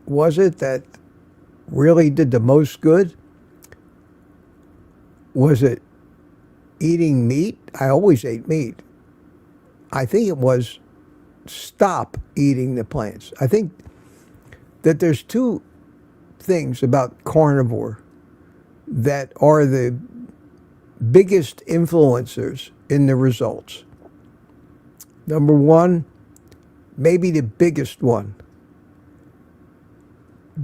was it that really did the most good? Was it eating meat? I always ate meat. I think it was stop eating the plants. I think that there's two things about carnivore that are the biggest influencers in the results. Number one, maybe the biggest one,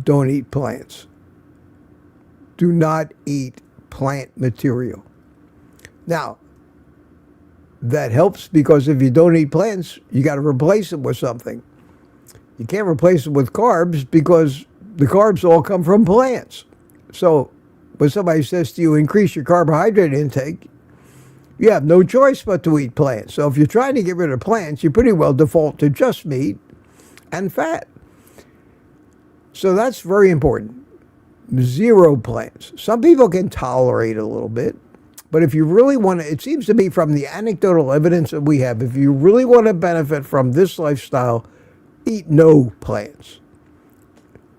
don't eat plants. Do not eat plant material. Now, that helps because if you don't eat plants, you got to replace it with something. You can't replace it with carbs because the carbs all come from plants. So when somebody says to you, increase your carbohydrate intake, you have no choice but to eat plants. So if you're trying to get rid of plants, you pretty well default to just meat and fat. So that's very important. Zero plants. Some people can tolerate a little bit, but if you really want to, it seems to me from the anecdotal evidence that we have, if you really want to benefit from this lifestyle, eat no plants.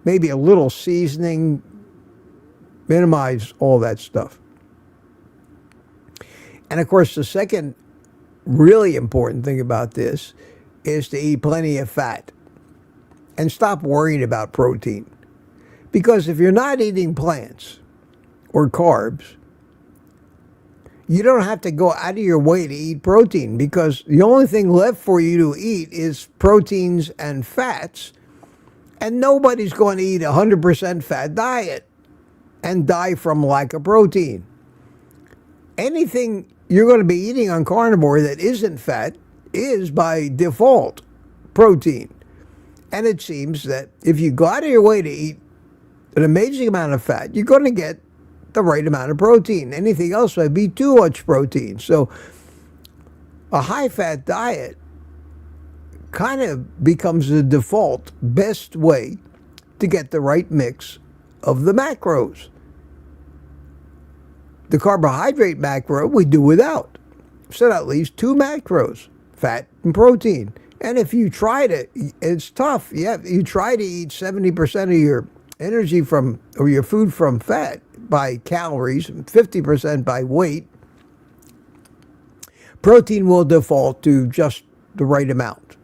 Maybe a little seasoning, minimize all that stuff. And of course, the second really important thing about this is to eat plenty of fat and stop worrying about protein. Because if you're not eating plants or carbs, you don't have to go out of your way to eat protein because the only thing left for you to eat is proteins and fats, and nobody's going to eat a 100% fat diet and die from lack of protein. Anything you're going to be eating on carnivore that isn't fat is by default protein. And it seems that if you go out of your way to eat an amazing amount of fat, you're going to get the right amount of protein. Anything else might be too much protein. So a high-fat diet kind of becomes the default best way to get the right mix of the macros. The carbohydrate macro we do without. So that leaves two macros, fat and protein. And if you try to, it's tough. Yeah, you try to eat 70% of your energy from, or your food from fat by calories, 50% by weight, protein will default to just the right amount.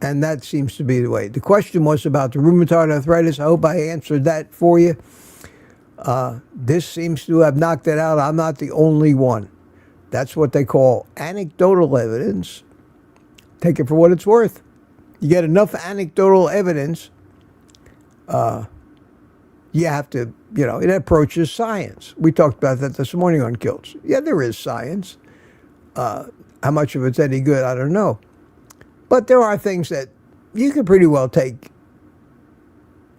And that seems to be the way. The question was about the rheumatoid arthritis. I hope I answered that for you. This seems to have knocked it out. I'm not the only one. That's what they call anecdotal evidence. Take it for what it's worth. You get enough anecdotal evidence, you have to, it approaches science. We talked about that this morning on Kilts. Yeah, there is science. How much of it's any good, I don't know. But there are things that you can pretty well take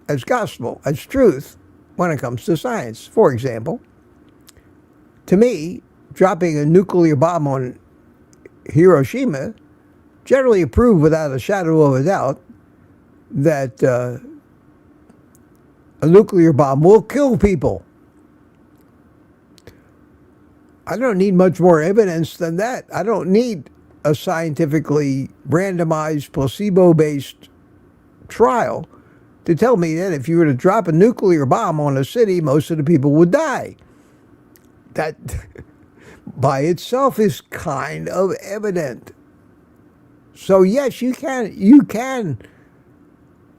as gospel, as truth, when it comes to science. For example, to me, dropping a nuclear bomb on Hiroshima generally proved without a shadow of a doubt that a nuclear bomb will kill people. I don't need much more evidence than that. I don't need a scientifically randomized, placebo-based trial to tell me that if you were to drop a nuclear bomb on a city, most of the people would die. That by itself is kind of evident. So yes, you can,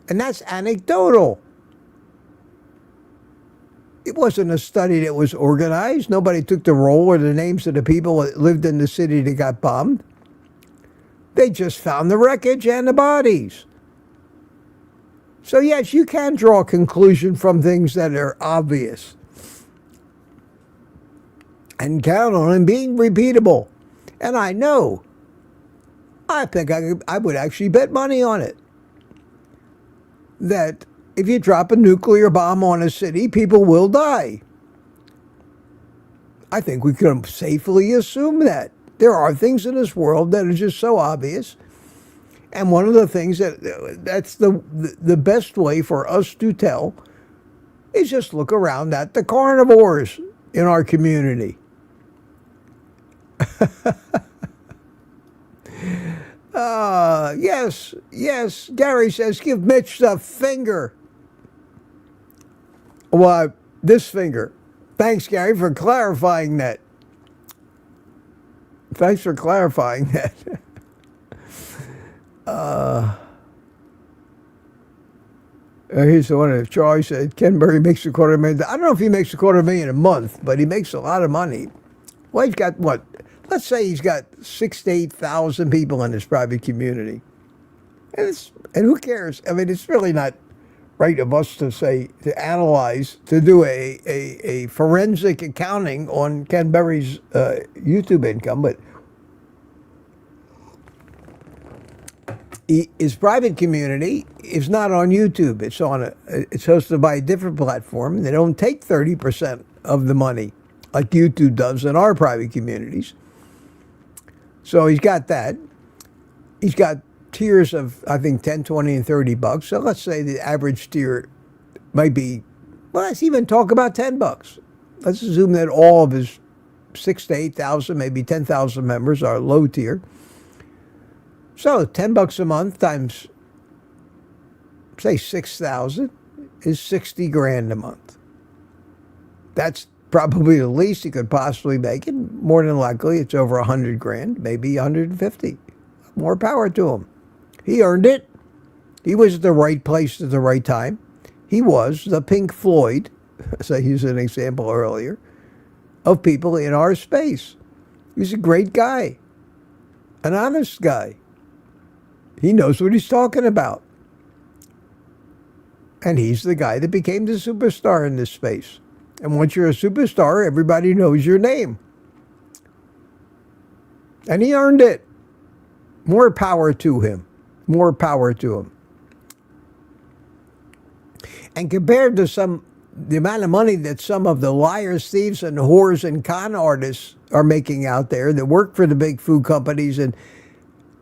and that's anecdotal. It wasn't a study that was organized. Nobody took the roll or the names of the people that lived in the city that got bombed. They just found the wreckage and the bodies. So yes, you can draw a conclusion from things that are obvious and count on them being repeatable. And I know, I think I would actually bet money on it, that if you drop a nuclear bomb on a city, people will die. I think we can safely assume that. There are things in this world that are just so obvious. And one of the things that's the best way for us to tell is just look around at the carnivores in our community. Yes, Gary says, give Mitch the finger. Well, this finger. Thanks, Gary, for clarifying that. Thanks for clarifying that. Here's the one that Charlie said, Ken Berry makes $250,000. I don't know if he makes $250,000 a month, but he makes a lot of money. Well, he's got what? Let's say he's got 6,000 to 8,000 people in his private community. And who cares? I mean, it's really not right of us to say, to analyze, to do a forensic accounting on Ken Berry's YouTube income, but his private community is not on YouTube. It's hosted by a different platform. They don't take 30% of the money like YouTube does in our private communities. So he's got that. He's got tiers of, I think, 10, 20, and $30. So let's say the average tier might be, well, let's even talk about $10. Let's assume that all of his 6,000 to 8,000, maybe 10,000 members are low tier. So $10 a month times, say, 6,000 is 60 grand a month. That's probably the least he could possibly make, and more than likely it's over 100 grand, maybe 150. More power to him. He earned it. He was at the right place at the right time. He was the Pink Floyd, as I used an example earlier, of people in our space. He's a great guy, an honest guy. He knows what he's talking about. And he's the guy that became the superstar in this space. And once you're a superstar, everybody knows your name. And he earned it. More power to him. More power to him. And compared to the amount of money that some of the liars, thieves, and whores and con artists are making out there that work for the big food companies and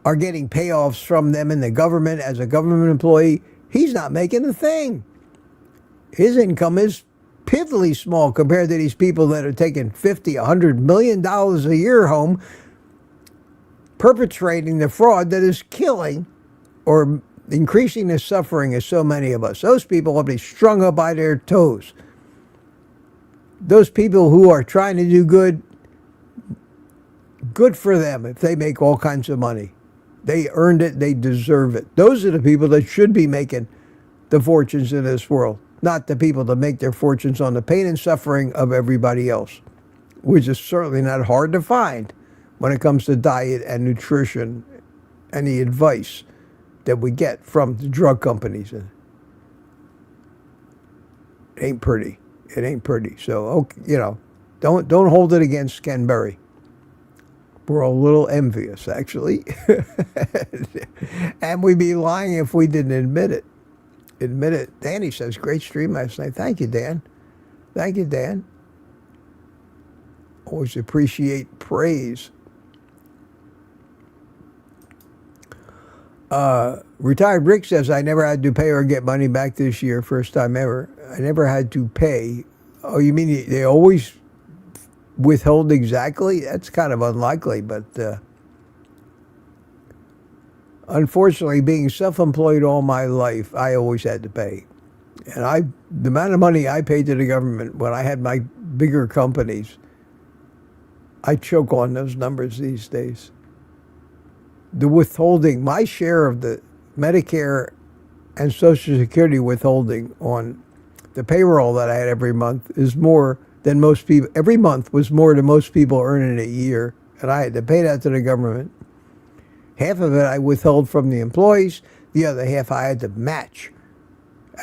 are getting payoffs from them in the government as a government employee, he's not making a thing. His income is pitifully small compared to these people that are taking $50, $100 million a year home, perpetrating the fraud that is killing or increasing the suffering of so many of us. Those people will be strung up by their toes. Those people who are trying to do good for them if they make all kinds of money. They earned it. They deserve it. Those are the people that should be making the fortunes in this world, not the people that make their fortunes on the pain and suffering of everybody else, which is certainly not hard to find when it comes to diet and nutrition and the advice that we get from the drug companies. It ain't pretty. It ain't pretty. So, don't hold it against Ken Berry. We're a little envious, actually. And we'd be lying if we didn't admit it. Admit it. Danny says, great stream last night. Thank you, Dan. Thank you, Dan. Always appreciate praise. Retired Rick says, I never had to pay or get money back this year. First time ever. I never had to pay. Oh, you mean they always withhold exactly? That's kind of unlikely, but unfortunately, being self-employed all my life, I always had to pay. And the amount of money I paid to the government when I had my bigger companies, I choke on those numbers these days. The withholding, my share of the Medicare and Social Security withholding on the payroll that I had every month is more than most people. Every month was more than most people earn in a year, and I had to pay that to the government. Half of it I withheld from the employees. The other half I had to match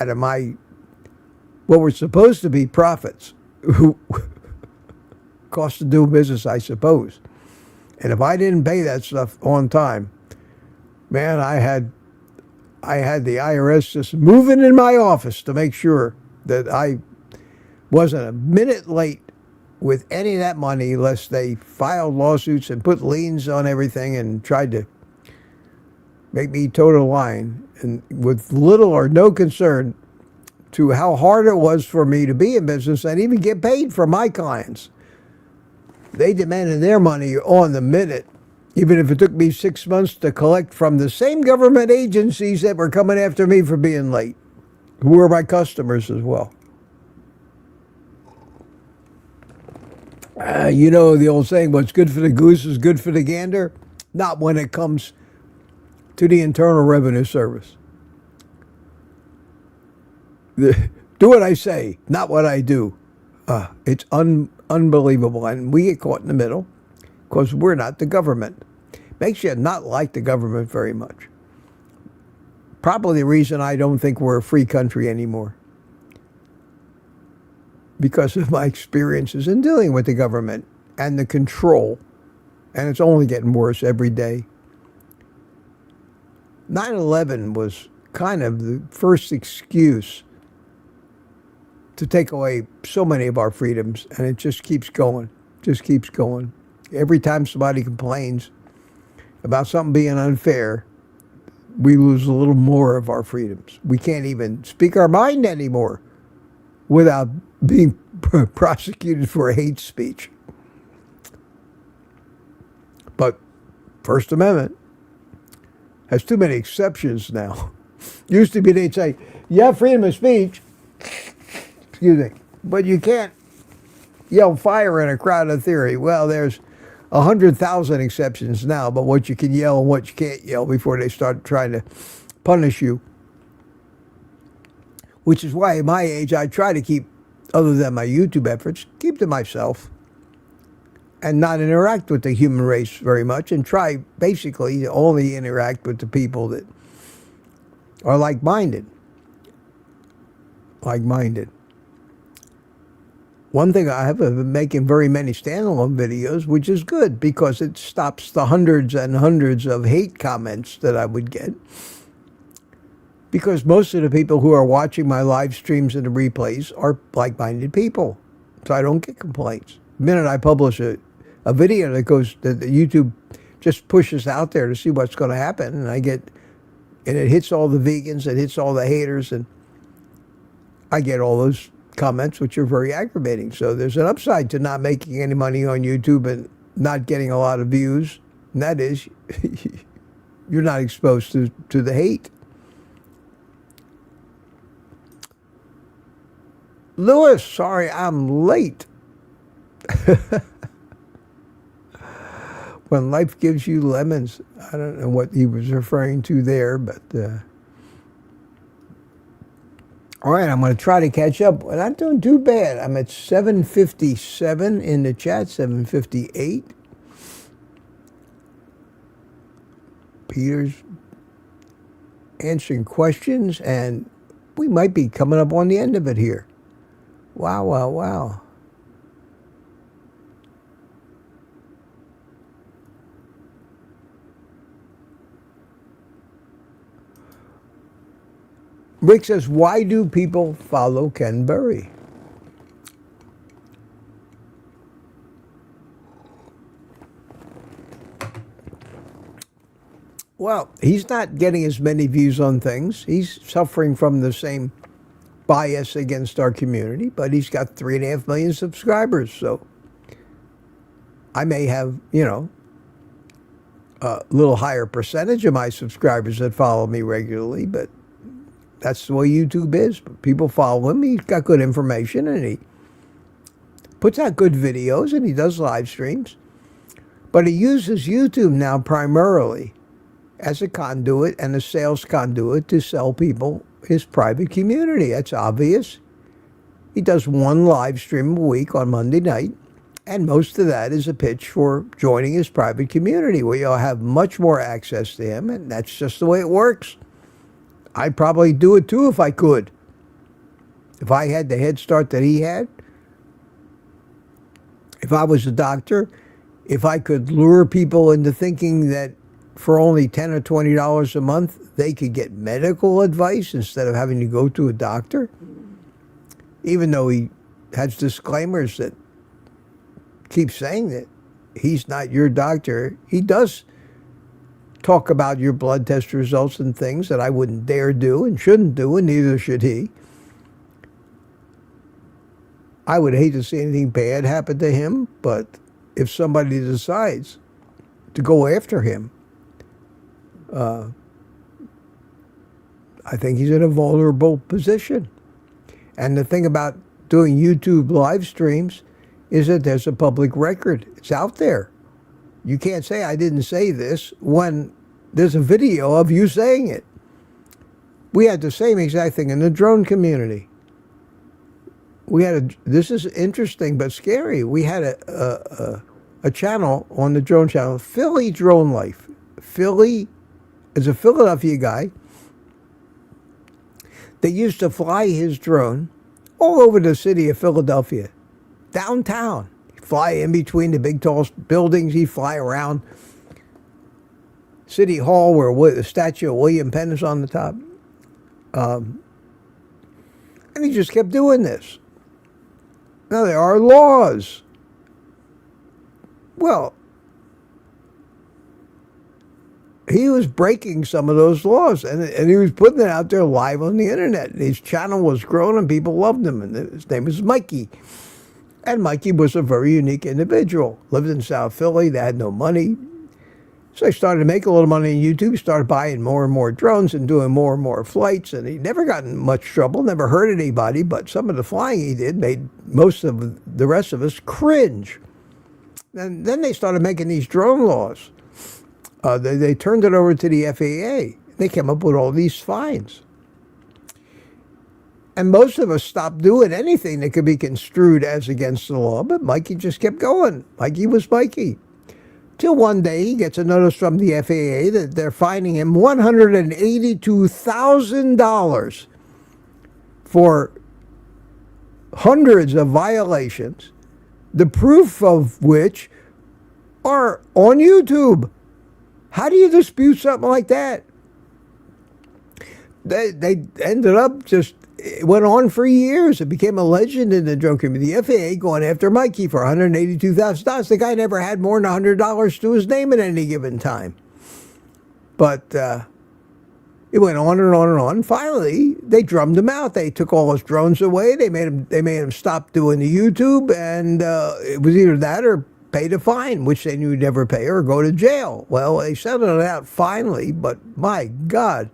out of what were supposed to be profits. Cost of doing business, I suppose. And if I didn't pay that stuff on time, man, I had the IRS just moving in my office to make sure that I wasn't a minute late with any of that money, lest they filed lawsuits and put liens on everything and tried to make me toe the line, and with little or no concern to how hard it was for me to be in business and even get paid for my clients. They demanded their money on the minute, even if it took me 6 months to collect from the same government agencies that were coming after me for being late, who were my customers as well. You know the old saying, what's good for the goose is good for the gander? Not when it comes to the Internal Revenue Service. Do what I say, not what I do. It's unbelievable. And we get caught in the middle because we're not the government. Makes you not like the government very much. Probably the reason I don't think we're a free country anymore. Because of my experiences in dealing with the government and the control. And it's only getting worse every day. 9/11 was kind of the first excuse to take away so many of our freedoms, and it just keeps going, just keeps going. Every time somebody complains about something being unfair, we lose a little more of our freedoms. We can't even speak our mind anymore without being prosecuted for hate speech. But First Amendment has too many exceptions now. Used to be they'd say, you have freedom of speech, excuse me, but you can't yell fire in a crowd of theory. Well, there's 100,000 exceptions now, but what you can yell and what you can't yell before they start trying to punish you. Which is why at my age I try to keep, other than my YouTube efforts, keep to myself and not interact with the human race very much, and try basically to only interact with the people that are like-minded. Like-minded. One thing I have been making very many standalone videos, which is good because it stops the hundreds and hundreds of hate comments that I would get. Because most of the people who are watching my live streams and the replays are like-minded people. So I don't get complaints. The minute I publish a video that YouTube just pushes out there to see what's going to happen, and it hits all the vegans, it hits all the haters, and I get all those comments, which are very aggravating. So there's an upside to not making any money on YouTube and not getting a lot of views, and that is you're not exposed to the hate. Lewis, sorry I'm late. When life gives you lemons. I don't know what he was referring to there, but all right, I'm going to try to catch up. We're not doing too bad. I'm at 7:57 in the chat, 7:58. Peter's answering questions, and we might be coming up on the end of it here. Wow, wow, wow. Rick says, why do people follow Ken Burry? Well, he's not getting as many views on things. He's suffering from the same bias against our community, but he's got 3.5 million subscribers. So I may have, a little higher percentage of my subscribers that follow me regularly, but that's the way YouTube is. People follow him. He's got good information, and he puts out good videos, and he does live streams. But he uses YouTube now primarily as a conduit and a sales conduit to sell people his private community. That's obvious. He does one live stream a week on Monday night, and most of that is a pitch for joining his private community, where you'll have much more access to him, and that's just the way it works. I'd probably do it too if I could. If I had the head start that he had, if I was a doctor if I could lure people into thinking that for only $10 or $20 a month, they could get medical advice instead of having to go to a doctor, even though he has disclaimers that keep saying that he's not your doctor, he does talk about your blood test results and things that I wouldn't dare do and shouldn't do, and neither should he. I would hate to see anything bad happen to him, but if somebody decides to go after him, I think he's in a vulnerable position. And the thing about doing YouTube live streams is that there's a public record. It's out there. You can't say I didn't say this when there's a video of you saying it. We had the same exact thing in the drone community. We had this is interesting but scary. We had a channel on the drone channel, Philly Drone Life. Philly is a Philadelphia guy that used to fly his drone all over the city of Philadelphia, downtown. He'd fly in between the big tall buildings. He'd fly around City Hall where the statue of William Penn is on the top. And he just kept doing this. Now, there are laws. Well, he was breaking some of those laws, and he was putting it out there live on the internet. His channel was growing, and people loved him, and his name was Mikey. And Mikey was a very unique individual. Lived in South Philly. They had no money. So he started to make a little money on YouTube. He started buying more and more drones and doing more and more flights. And he never got in much trouble, never hurt anybody. But some of the flying he did made most of the rest of us cringe. And then they started making these drone laws. They turned it over to the FAA. They came up with all these fines. And most of us stopped doing anything that could be construed as against the law. But Mikey just kept going. Mikey was Mikey. Till one day he gets a notice from the FAA that they're fining him $182,000 for hundreds of violations, the proof of which are on YouTube. How do you dispute something like that? They ended up it went on for years. It became a legend in the drone community. The FAA going after Mikey for $182,000. The guy never had more than $100 to his name at any given time. But it went on and on and on. Finally, they drummed him out. They took all his drones away. They made him stop doing the YouTube, and it was either that or pay the fine, which they knew he'd never pay, or go to jail. Well, they settled it out finally, but my God.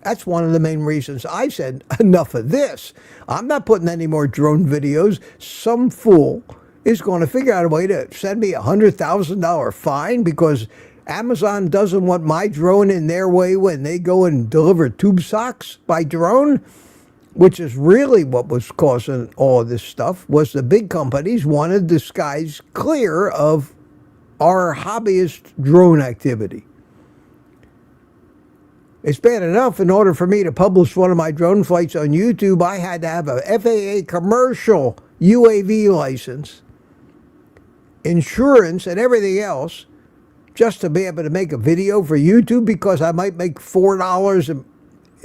That's one of the main reasons I said, enough of this. I'm not putting any more drone videos. Some fool is going to figure out a way to send me a $100,000 fine because Amazon doesn't want my drone in their way when they go and deliver tube socks by drone, which is really what was causing all of this stuff, was the big companies wanted the skies clear of our hobbyist drone activity. It's bad enough in order for me to publish one of my drone flights on YouTube, I had to have a FAA commercial UAV license, insurance, and everything else just to be able to make a video for YouTube because I might make $4 in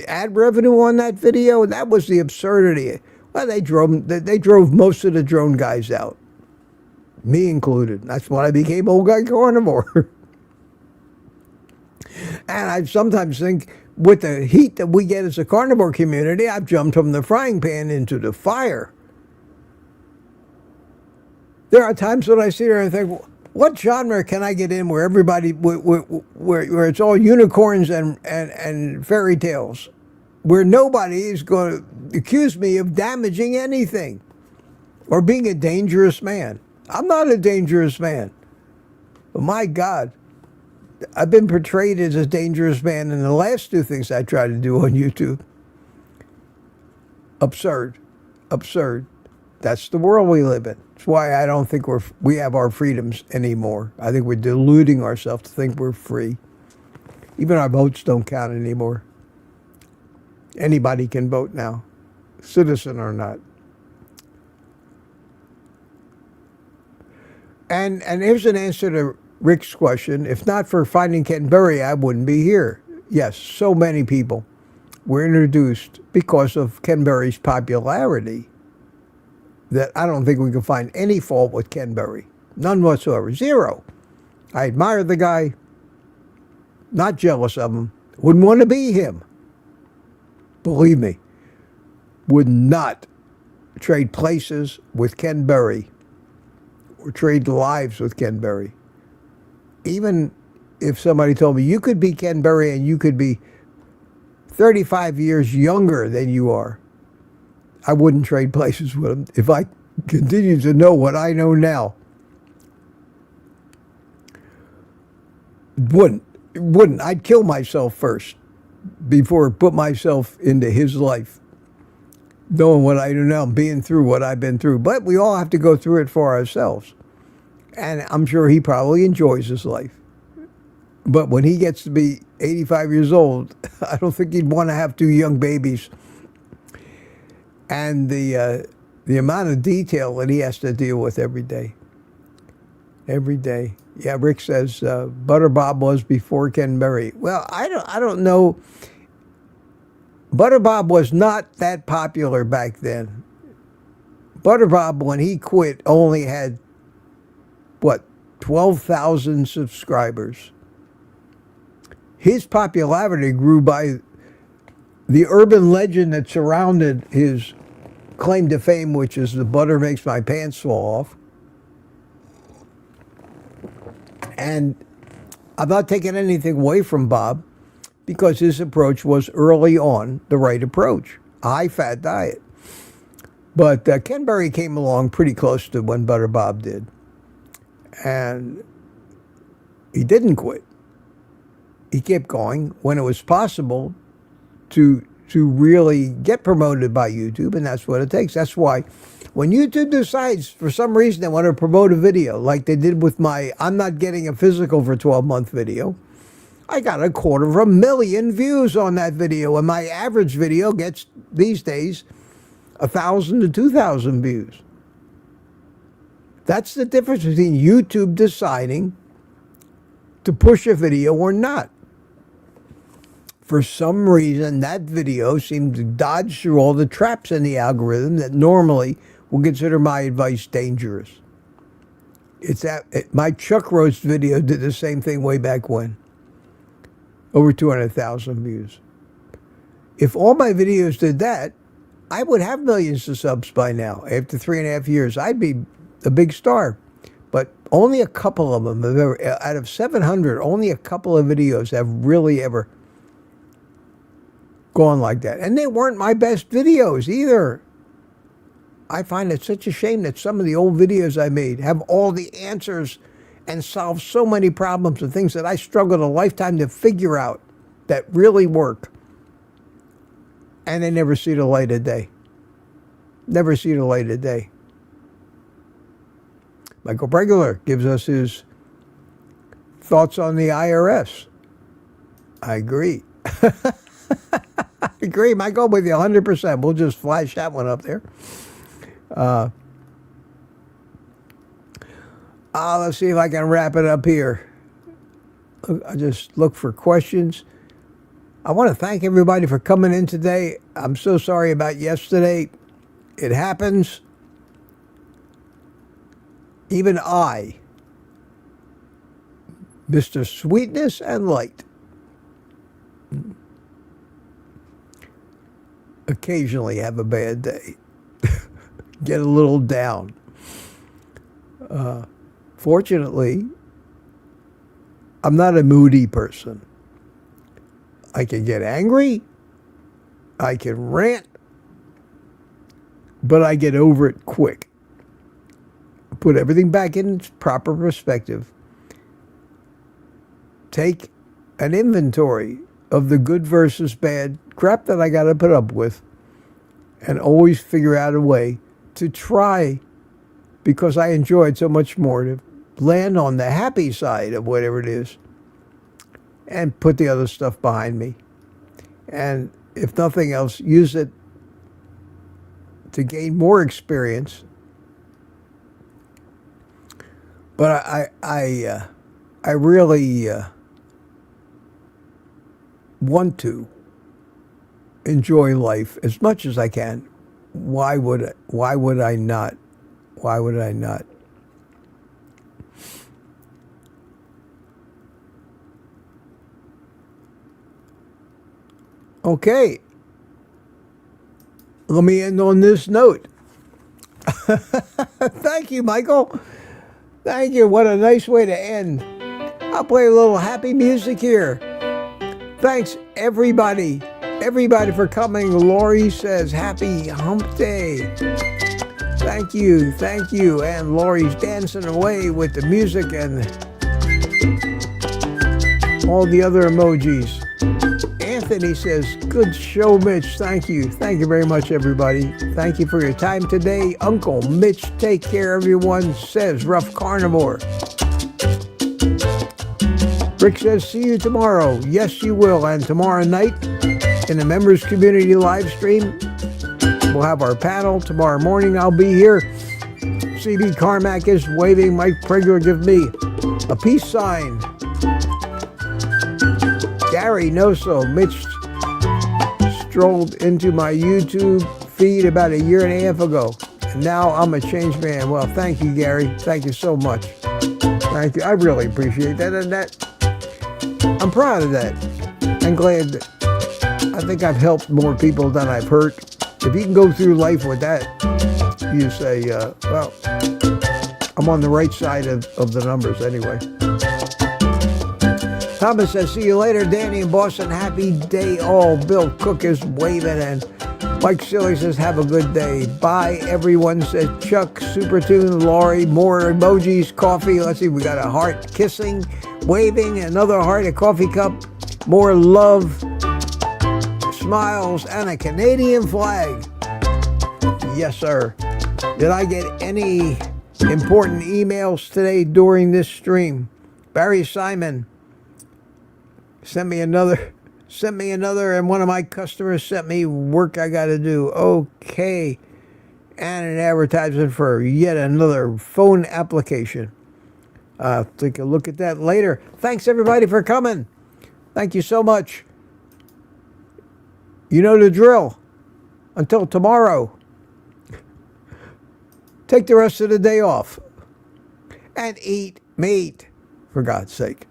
ad revenue on that video. That was the absurdity. Well, they drove most of the drone guys out, me included. That's when I became OldGuyCarnivore. And I sometimes think with the heat that we get as a carnivore community, I've jumped from the frying pan into the fire. There are times when I sit there and think, what genre can I get in where everybody, where it's all unicorns and fairy tales, where nobody is going to accuse me of damaging anything or being a dangerous man? I'm not a dangerous man. But my God. I've been portrayed as a dangerous man in the last two things I tried to do on YouTube. Absurd. Absurd. That's the world we live in. That's why I don't think we have our freedoms anymore. I think we're deluding ourselves to think we're free. Even our votes don't count anymore. Anybody can vote now, citizen or not. And here's an answer to Rick's question. If not for Finding Ken Berry, I wouldn't be here. Yes, so many people were introduced because of Ken Berry's popularity that I don't think we can find any fault with Ken Berry. None whatsoever. Zero. I admire the guy. Not jealous of him. Wouldn't want to be him. Believe me. Would not trade places with Ken Berry or trade lives with Ken Berry. Even if somebody told me, you could be Ken Berry and you could be 35 years younger than you are, I wouldn't trade places with him if I continued to know what I know now. Wouldn't. I'd kill myself first before put myself into his life, knowing what I know now, being through what I've been through. But we all have to go through it for ourselves. And I'm sure he probably enjoys his life. But when he gets to be 85 years old, I don't think he'd want to have two young babies. And the amount of detail that he has to deal with every day. Every day. Yeah, Rick says Butter Bob was before Ken Berry. Well, I don't know. Butter Bob was not that popular back then. Butter Bob, when he quit, only had, 12,000 subscribers. His popularity grew by the urban legend that surrounded his claim to fame, which is the butter makes my pants fall off. And I'm not taking anything away from Bob because his approach was early on the right approach, a high-fat diet. But Ken Berry came along pretty close to when Butter Bob did. And he didn't quit. He kept going when it was possible to really get promoted by YouTube, and that's what it takes. That's why when YouTube decides for some reason they want to promote a video, like they did with my I'm not getting a physical for 12-month video, I got 250,000 views on that video, and my average video gets, these days, 1,000 to 2,000 views. That's the difference between YouTube deciding to push a video or not. For some reason, that video seemed to dodge through all the traps in the algorithm that normally will consider my advice dangerous. My Chuck Roast video did the same thing way back when. Over 200,000 views. If all my videos did that, I would have millions of subs by now. After 3.5 years, I'd be a big star. But only a couple of them have ever, out of 700, only a couple of videos have really ever gone like that. And they weren't my best videos either. I find it such a shame that some of the old videos I made have all the answers and solve so many problems and things that I struggled a lifetime to figure out that really work. And they never see the light of day. Never see the light of day. Michael Bregular gives us his thoughts on the IRS. I agree. I agree, Michael, with you 100%. We'll just flash that one up there. Let's see if I can wrap it up here. I just look for questions. I want to thank everybody for coming in today. I'm so sorry about yesterday. It happens. Even I, Mr. Sweetness and Light, occasionally have a bad day. Get a little down. Fortunately, I'm not a moody person. I can get angry. I can rant. But I get over it quick. Put everything back in its proper perspective. Take an inventory of the good versus bad crap that I got to put up with, and always figure out a way to try, because I enjoyed so much more, to land on the happy side of whatever it is and put the other stuff behind me. And if nothing else, use it to gain more experience But I really want to enjoy life as much as I can. Why would I not? Why would I not? Okay. Let me end on this note. Thank you, Michael. Thank you. What a nice way to end. I'll play a little happy music here. Thanks, everybody. Everybody for coming. Lori says, happy hump day. Thank you. Thank you. And Lori's dancing away with the music and all the other emojis. Anthony says, good show, Mitch. Thank you. Thank you very much, everybody. Thank you for your time today. Uncle Mitch, take care, everyone, says Rough Carnivore. Rick says, see you tomorrow. Yes, you will. And tomorrow night in the members community live stream, we'll have our panel. Tomorrow morning, I'll be here. CB Carmack is waving. Mike Pregler give me a peace sign. Gary Noso, Mitch strolled into my YouTube feed about a year and a half ago. And now I'm a changed man. Well, thank you, Gary. Thank you so much. Thank you. I really appreciate that. And I'm proud of that. I'm glad that I think I've helped more people than I've hurt. If you can go through life with that, you say, well, I'm on the right side of the numbers anyway. Thomas says, see you later. Danny in Boston, happy day all. Bill Cook is waving, and Mike Silly says, have a good day. Bye, everyone, says Chuck, Super Tune, Laurie, more emojis, coffee. Let's see, we got a heart kissing, waving, another heart, a coffee cup, more love, smiles, and a Canadian flag. Yes, sir. Did I get any important emails today during this stream? Barry Simon sent me another, and one of my customers sent me work I got to do. Okay. And an advertisement for yet another phone application. I'll take a look at that later. Thanks, everybody, for coming. Thank you so much. You know the drill. Until tomorrow, take the rest of the day off and eat meat, for God's sake.